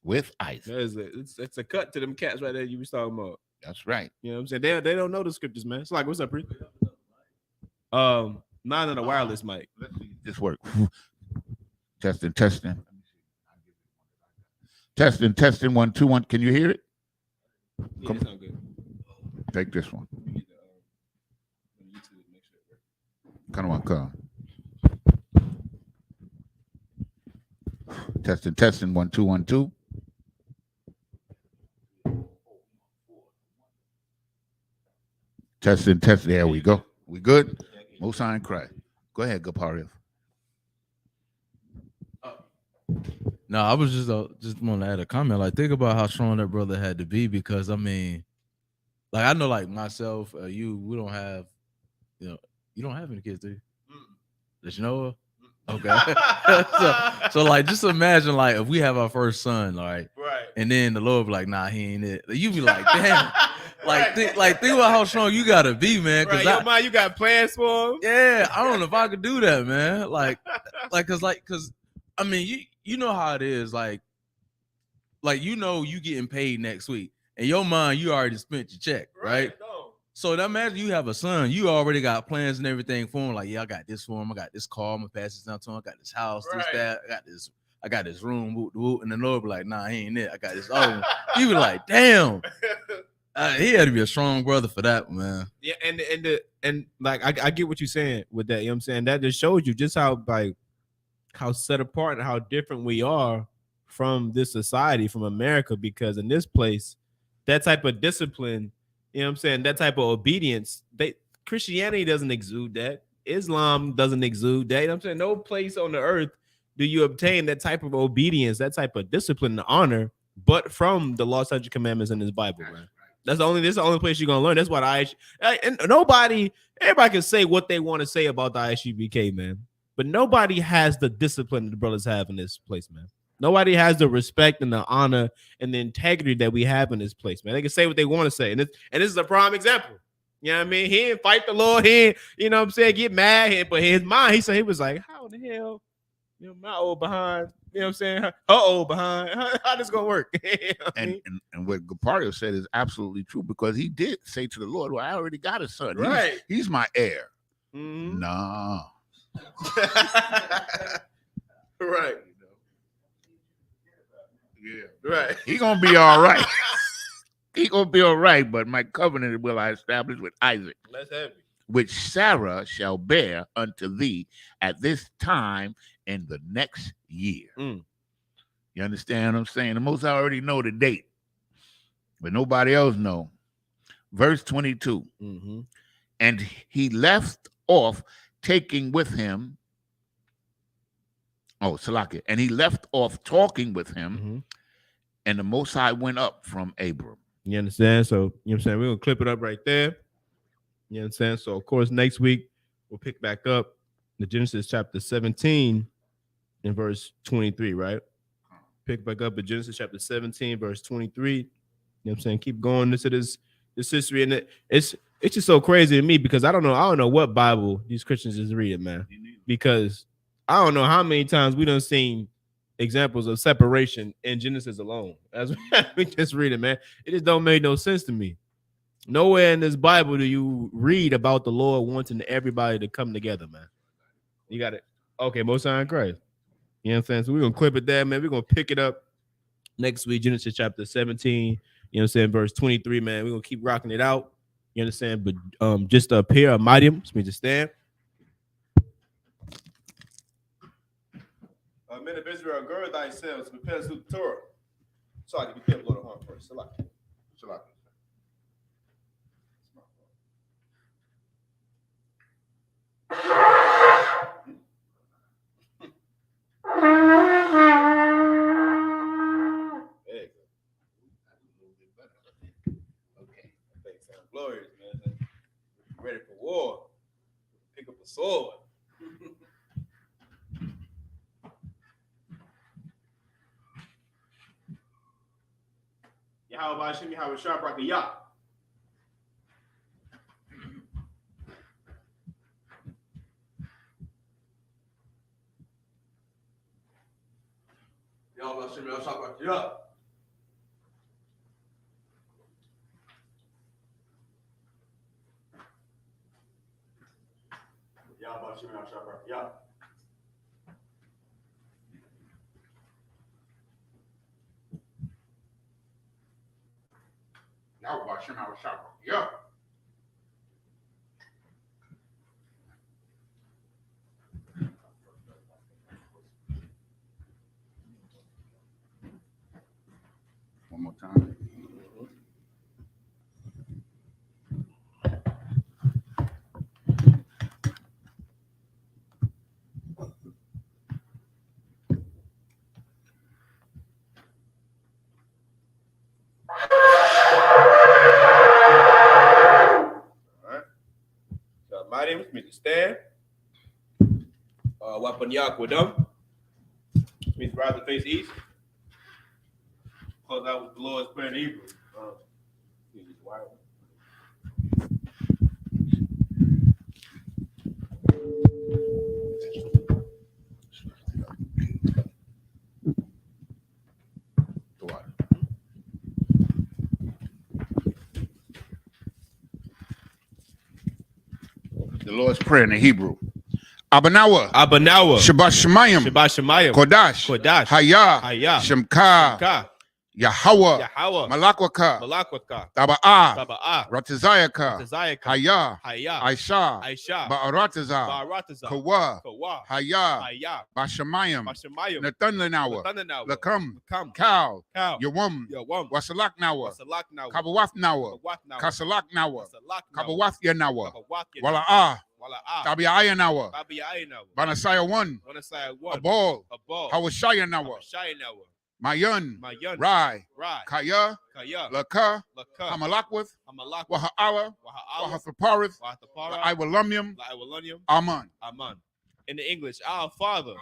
With Isaac. It's a cut to them cats right there you was talking about. That's right. You know what I'm saying? They don't know the scriptures, man. It's like, what's up, Priest? Not on a wireless mic. Let's see if this work. Testing. Testing. 1, 2, 1. Can you hear it? Yeah, it sound good. Take this one. Kind of my car. Testing. 1, 2, 1, 2. Testing. There we go. We good? Most High in Christ. Go ahead, Gapariel. No, I was just want to add a comment. Like, think about how strong that brother had to be, because I mean, like, I know, like myself, we don't have, you don't have any kids, do you? That you know of? Okay. so like, just imagine like if we have our first son, right? Right. And then the Lord be like, nah, he ain't it. You be like, damn. Like, think about how strong you gotta be, man. Cause Right, mind, you got plans for him. Yeah, I don't know if I could do that, man. Cause I mean, you know how it is, like you know you getting paid next week. In your mind, you already spent your check, right? No. So imagine you have a son, you already got plans and everything for him. Like, yeah, I got this for him. I got this car. I'm gonna pass this down to him. I got this house, this, that. I got this room. Whoop, whoop. And the Lord be like, nah, he ain't it. I got this other one. You be like, damn. He had to be a strong brother for that, man. Yeah, and like I get what you're saying with that. You know what I'm saying? That just shows you just how set apart and how different we are from this society, from America, because in this place, that type of discipline, you know what I'm saying, that type of obedience, Christianity doesn't exude that. Islam doesn't exude that. You know what I'm saying? No place on the earth do you obtain that type of obedience, that type of discipline and honor, but from the law, statutes, commandments in this Bible, man. This is the only place you're gonna learn. That's what everybody can say what they want to say about the ISUBK, man. But nobody has the discipline that the brothers have in this place, man. Nobody has the respect and the honor and the integrity that we have in this place, man. They can say what they want to say. And this is a prime example. You know what I mean? He didn't fight the Lord. He didn't, you know what I'm saying, get mad. But his mind, he was like, how the hell, you know, my old behind, you know what I'm saying? Her old behind. How this gonna work? You know and what Gapario said is absolutely true, because he did say to the Lord, well, I already got a son. Right. He's my heir. Mm-hmm. Nah. Right. Yeah. Right. He gonna be all right. He gonna be all right, but my covenant will I establish with Isaac. That's heavy. Which Sarah shall bear unto thee at this time in the next year. You understand what I'm saying? The Most High already know the date, but nobody else know. Verse 22. Mm-hmm. And he left off taking with him. Oh, Salakia. And he left off talking with him, and the Most High went up from Abram. You understand? So, you know what I'm saying? We're going to clip it up right there. You know what I'm saying? So, of course, next week, we'll pick back up the Genesis chapter 17 and verse 23, right? Pick back up at Genesis chapter 17, verse 23. You know what I'm saying? Keep going into this history. And it's just so crazy to me, because I don't know what Bible these Christians is reading, man. Because I don't know how many times we done seen examples of separation in Genesis alone. As we just read it, man. It just don't make no sense to me. Nowhere in this Bible do you read about the Lord wanting everybody to come together, man. You got it. Okay, Most High in Christ. You know what I'm saying? So we're going to clip it there, man. We're going to pick it up next week, Genesis chapter 17, you know what I'm saying, verse 23, man. We're going to keep rocking it out. You understand? But just up here, a midium, so we just stand. Men of Israel, gird thyself, prepare to the Torah. So I can be careful on the heart first. Salaki. Okay. That sounds glorious, man. Ready for war. Pick up a sword. How about Shimmy? How was sharp like a yacht? Y'all about Shimmy? How sharp like a yacht? Y'all about Shimmy? How sharp like a yacht? Y'all watch him out shop. Yeah. One more time. My name is Mr. Stan. Wapanyak with them. Means rise to face east. Close out with the Lord's Prayer in Hebrew. The Lord's Prayer in the Hebrew. Abanawa. Shabbat Shemayim. Kodash. Hayah. Shemka. Yahweh. Malakwaka. Taba'ah. Ratazayaka. Hayah. Aisha. Ba'arataza. Kawa. Hayah. Bashamayim. Nathanawa. Lakam. Kal. Yawam. Wasalak Nawa. Kabawath Nawa. Kasalak Nawa. Kabawath Yanawa. Wala'ah. Tabi'aya Nawa. Banasaya 1. Abol. Hawashaya Nawa. Mayan. Rai. Kaya. Laka. Hamalakwath. Waha'ala. Wahathaparith. Iwalumium. Aman. In the English, Our Father,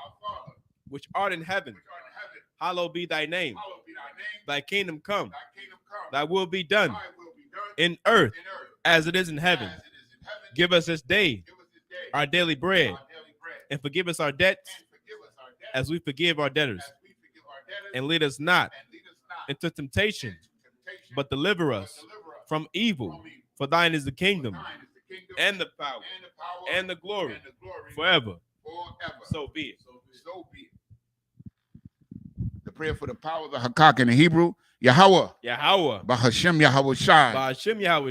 which art in heaven, hallowed be thy name. Thy kingdom come. Thy will be done in earth as it is in heaven. Give us this day our daily bread, and forgive us our debts as we forgive our debtors. And lead us not into temptation, but deliver us from evil. For thine is the kingdom, and the power, and the glory, forever. So be it. The prayer for the power of the Hakak in the Hebrew. Yahweh. Bahashem Yahweh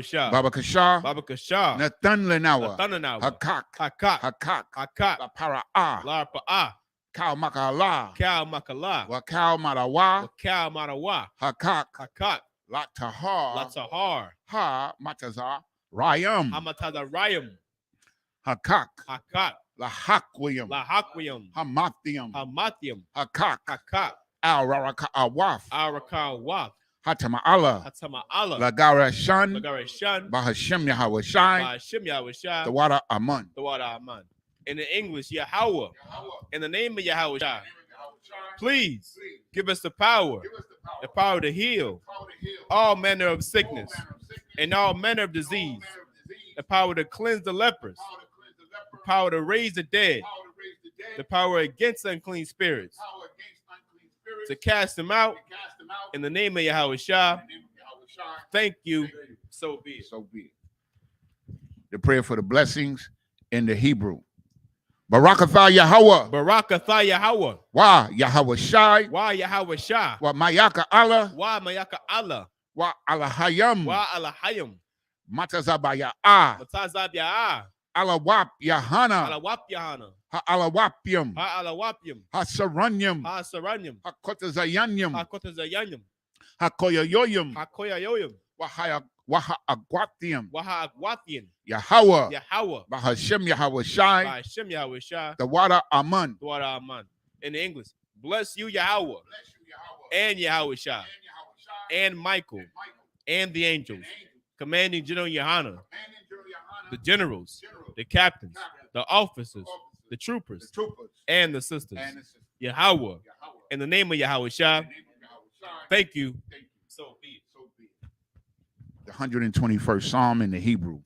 Shai. Baba Kashah. Nathan Lenawa. Hakak. La Para'ah. Kal Makala. Wakal Marawa. Hakak. Latahar. Ha Matazar. Rayam. Hakak. Lahakwium. Hamathium. Hakak. Al Raraka Awaf. Hatama'ala. Lagara Shan. Bahashem Yahweh Shai. The water Aman. In the English, Yahweh. In the name of Yahweh Shai. Please give us the power to heal all manner of sickness and all manner of disease, the power to cleanse the lepers, the power to raise the dead, the power against unclean spirits, to cast them out in the name of Yahweh Shai. Thank you. So be it. The prayer for the blessings in the Hebrew. Barakatha Yahweh. Wa Yahweh Shai. Wa Mayaka Allah. Wa Alahayam. Matazabaya Alawap Yahana. Ha'alawapium. Hasaranyam. Hakotazayanyam. Hakoyoyoyum. Waha'agwathium. Yahweh. Bahashem Yahweh Shai. The water Aman. In the English, bless you, Yahweh, and Yahweh Shai, and Michael, and the angels, commanding General Yohana, the generals, the captains, the officers, the troopers, and the sisters. Yahweh, in the name of Yahweh Shai. Thank you. So be it. The 121st Psalm in the Hebrew.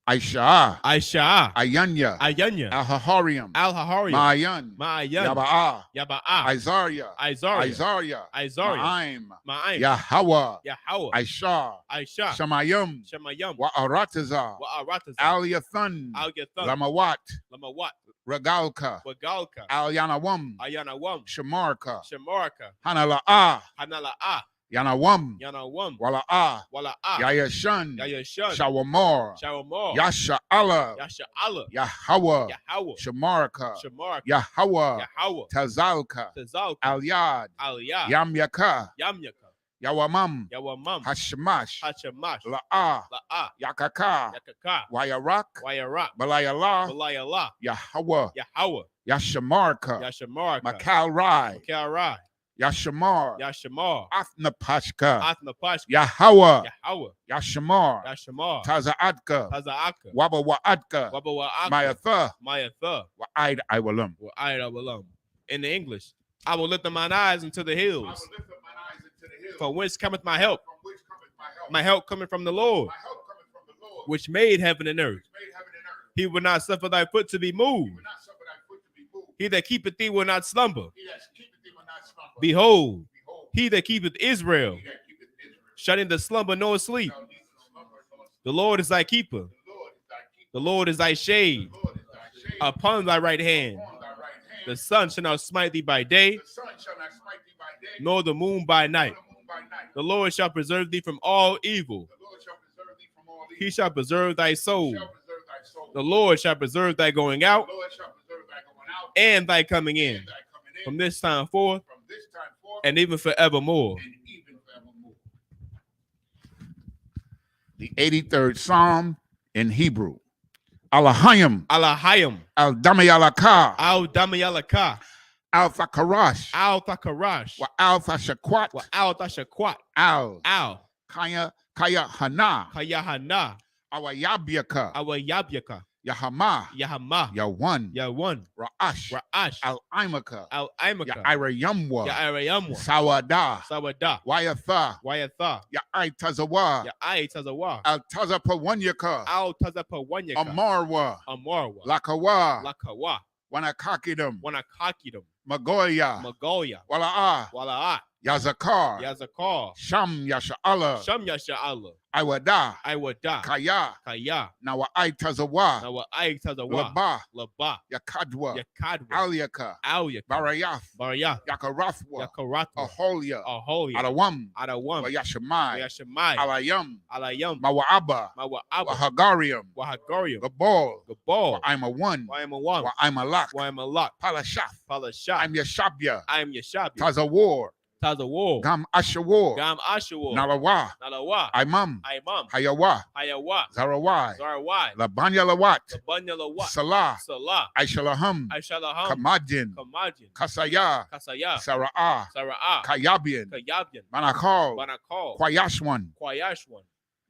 Aisha. Ayanya. Al-Hahariam. Ma'ayan. Yaba'ah. Isaiah. Ma'im. Yahweh. Aisha. Shamayim. Wa'arataza. Al-Yathan. Lamawat. Regalka. Al-Yanawam. Shamarka. Hanala'ah. Yanawam. Wala'ah. Yayashan. Shawamor. Yasha Allah. Yahweh. Shamarka. Yahweh. Tazalka. Al-Yad. Yamyaka. Yawamam. Hashamash. La'ah. Yakaka. Wayarak. Balayala. Yahweh. Yashamarka. Makal Rai. Yashamar, Yashamar, Athnapashka, Athnapashka, Yahweh, Yahweh, Yashamar, Yashamar, Tazaadka, Tazaaka, Wabawaadka, Wabawaaka, Mayatha, Mayatha, Wa'id Iwalam. In the English, I will lift up mine eyes into the hills. From whence cometh my help? My help cometh from the Lord, which made heaven and earth. He will not suffer thy foot to be moved. He that keepeth thee will not slumber. Behold, he that keepeth Israel, shutting the slumber nor sleep. The Lord is thy keeper. The Lord is thy shade upon thy right hand. The sun shall not smite thee by day, nor the moon by night. The Lord shall preserve thee from all evil. He shall preserve thy soul. The Lord shall preserve thy going out and thy coming in, from this time forth and even forevermore. The 83rd Psalm in Hebrew. Alahayim, Alahayim, Al-Damayalaka, Al-Damayalaka, Al-Thakarash, Al-Thakarash, Wa Al-Thashakwat, Wa Al-Thashakwat, Al, Al, Kaya Hana, Kayahana, Awayabyaka, Awayabyaka, Yahama, Yahama, Yawan, Yawan, Ra'ash, Ra'ash, Al-Imaka, Al-Imaka, Ya'irayamwa, Ya'irayamwa, Sawada, Sawada, Wayatha, Wayatha, Ya'itazawa, Ya'itazawa, Al-Tazapawanyaka, Al-Tazapawanyaka, Amarwa, Amarwa, Lakawa, Lakawa, Wanakakidam, Wanakakidam, Magoya, Magoya, Wala'a, Wala'at, Yazakar, Yazakar, Sham Yasha'ala, Sham Yasha'ala, Iwada, Iwada, Kaya, Kaya, Nawa'itazawa, Nawa'itazawa, Laba, Laba, Yakadwa, Yakadwa, Alyaka, Alyaka, Barayath, Barayath, Yakarathwa, Yakaratwa, Aholia, Aholia, Adawam, Adawam, Wayashamai, Yashamai, Alayam, Alayam, Mawa'aba, Mawa'aba, Wahagarium, Wahagarium, Gabal, Gabal, Wa'ima one, Wa'ima one, Wa'ima lak, Wa'ima lak, Palashaf, Palashah, I'm Yashabya, I am Yeshabia, Tazawar, Tazawar, Gam Ashawar, Gam Ashawar, Nalawa, Nalawa, Imam, Imam, Hayawa, Hayawa, Zarawai, Zarawai, Labanya Lawat, Labanya Lawat, Salah, Salah, Aishalaham, Aishalaham, Kamadin, Kamajin, Kasaya, Kasaya, Sara'ah, Sara'ah, Kayabian, Kayabian, Manakal, Banakal, Kwayashwan, Kwayashwan,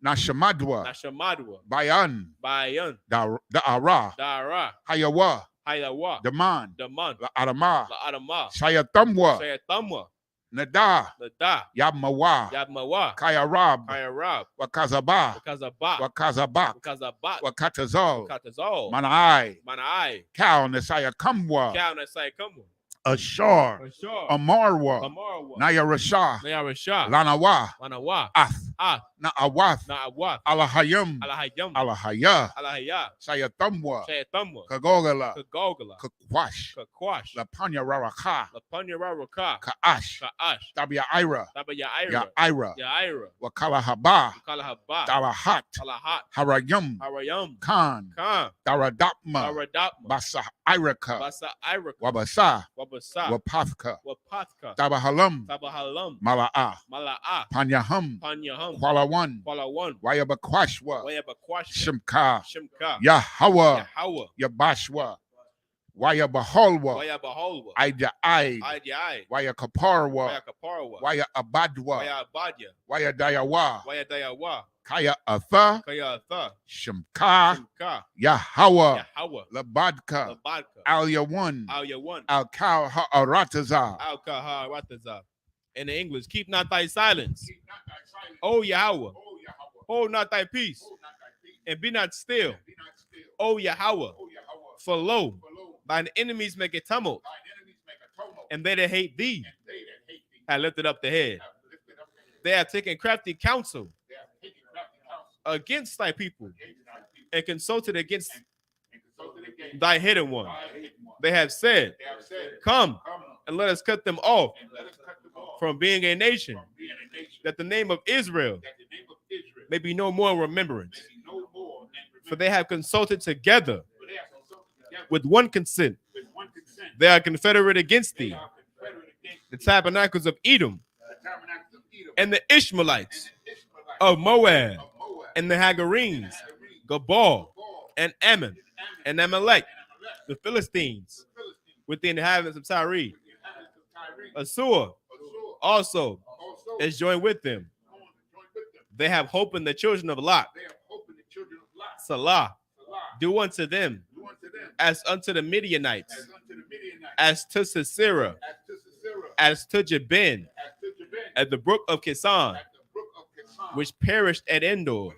Nashamadwa, Nashamadwa, Bayan, Bayan, Da'ara, Dara, Hayawa, Hayawa, Daman, Daman, Adama, Adama, Shayatamwa, Shayatamwa, Nada, Nada, Yabmawa, Yabmawa, Kayarab, Kayarab, Wakazaba, Wakazaba, Wakazabak, Wakazabat, Wakatazal, Wakatazal, Manai, Manai, Kal Nesaya Kamwa, Kaunasai Kamu, Ashar, Ashar, Amarwa, Amarwa, Nayarasha, Nayarashah, Lanawa, Lanawa, Ath, Na'awath, Na'awat, Alahayam, Alahayam, Alahaya, Alahaya, Sayatamwa, Shayatamwa, Kagogala, Kagogala, Kakwash, Kakwash, Lapanya Raraka, Lapanya Raraka, Kaash, Kaash, Tabia Ira, Tabayaira, Ira, Yaira, Wakalahaba, Kalahaba, Darahat, Alahat, Harayam, Harayam, Khan, Khan, Daradapma, Aradapma, Basa Iraka, Basa Iraka, Wabasa, Wabasa, Wapathka, Wapathka, Tabahalam, Tabahalam, Mala'a, Mala'a, Panyaham, Panyaham, Kwalawan, Kwalawan, Wayabakwashwa, Wayabakwash, Shimka, Shimka, Yahawa, Yahawa, Yabashwa, Wayabaholwa, Wayabaholwa, Ida Aid, Idai, Wayakaparwa, Wayakaparwa, Wayabadwa, Wayabadya, Wayadayawa, Wayadayawa, Kaya Atha, Kayatha, Shimka, Shimka, Yahawa, Yahawa, Labadka, Labadka, Alyawan, Alyawan, Al-Kal Ha'arataza. Al-Kaharataza. In the English, keep not thy silence, O Yahweh, hold not thy peace, and be not still, O Yahweh, for lo, thine enemies make a tumult, and they that hate thee have lifted up the head. They have taken crafty counsel against thy people, and consulted against thy hidden one. They have said, come, and let us cut them off from being a nation, that the name of Israel may be no more in remembrance. For they have consulted together with one consent. They are confederate against thee, the tabernacles of Edom, and the Ishmaelites of Moab, and the Hagarenes, Gabal, and Ammon, and Amalek, the Philistines, with the inhabitants of Tyre, Asur, also is joined with them. They have hope in the children of Lot. Salah. Do unto them as unto the Midianites, as to Sisera, as to Jabin, at the brook of Kisan, which perished at Endor.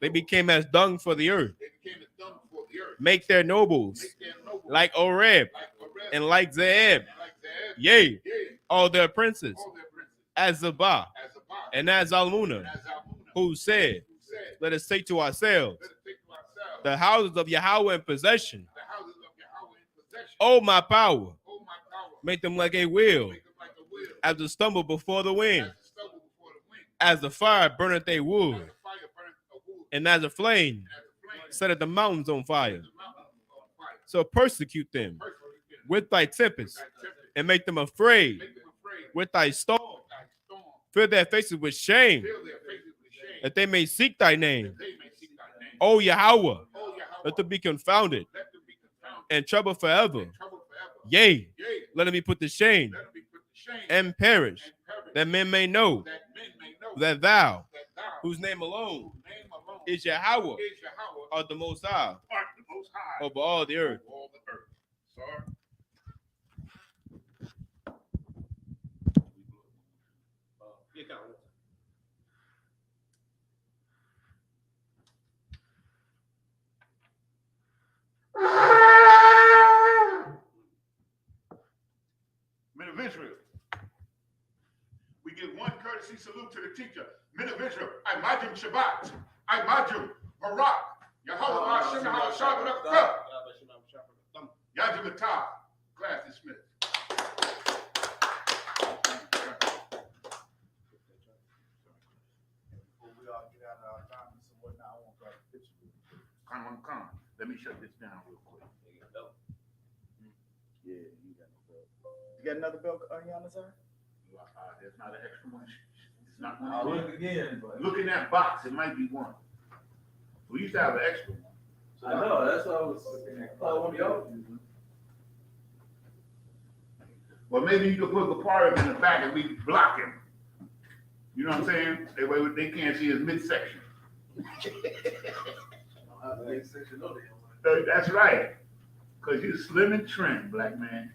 They became as dung for the earth. Make their nobles like Oreb and like Zeeb. Yea, all their princes, as Zabah and as Almuna, who said, let us take to ourselves the houses of Yahweh in possession. Oh, my power, make them like a wheel, as the stumble before the wind, as the fire burneth a wood, and as a flame setteth the mountains on fire. So persecute them with thy tempest, and make them afraid with thy storm. Fill their faces with shame, that they may seek thy name. O Yahweh, let them be confounded and trouble forever. Yea, let them be put to shame and perish, that men may know that thou, whose name alone is Yahweh, art the Most High over all the earth. Men of Israel, we give one courtesy salute to the teacher. Men of Israel, I Majum Shabbat, I Majum Barak, Yahweh Hashem, Yahweh Shabbat, Yajim Atah. Class dismissed. Before we all get out of our comments and whatnot, I want to grab a picture. Come. Let me shut this down real quick. Yeah, you got no belt. You got another belt on you on the side? There's not an extra one. It's not I'll one. look again, but Look in that box. It might be one. We used to have an extra one. I know that's what I was looking at. Oh, one of y'all. Well, maybe you could put the part in the back and we block him. You know what I'm saying? That way they can't see his midsection. That's right. Because you're slim and trim, black man.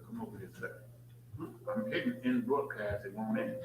Come over here, sir. I'm hitting in broadcast, it won't end.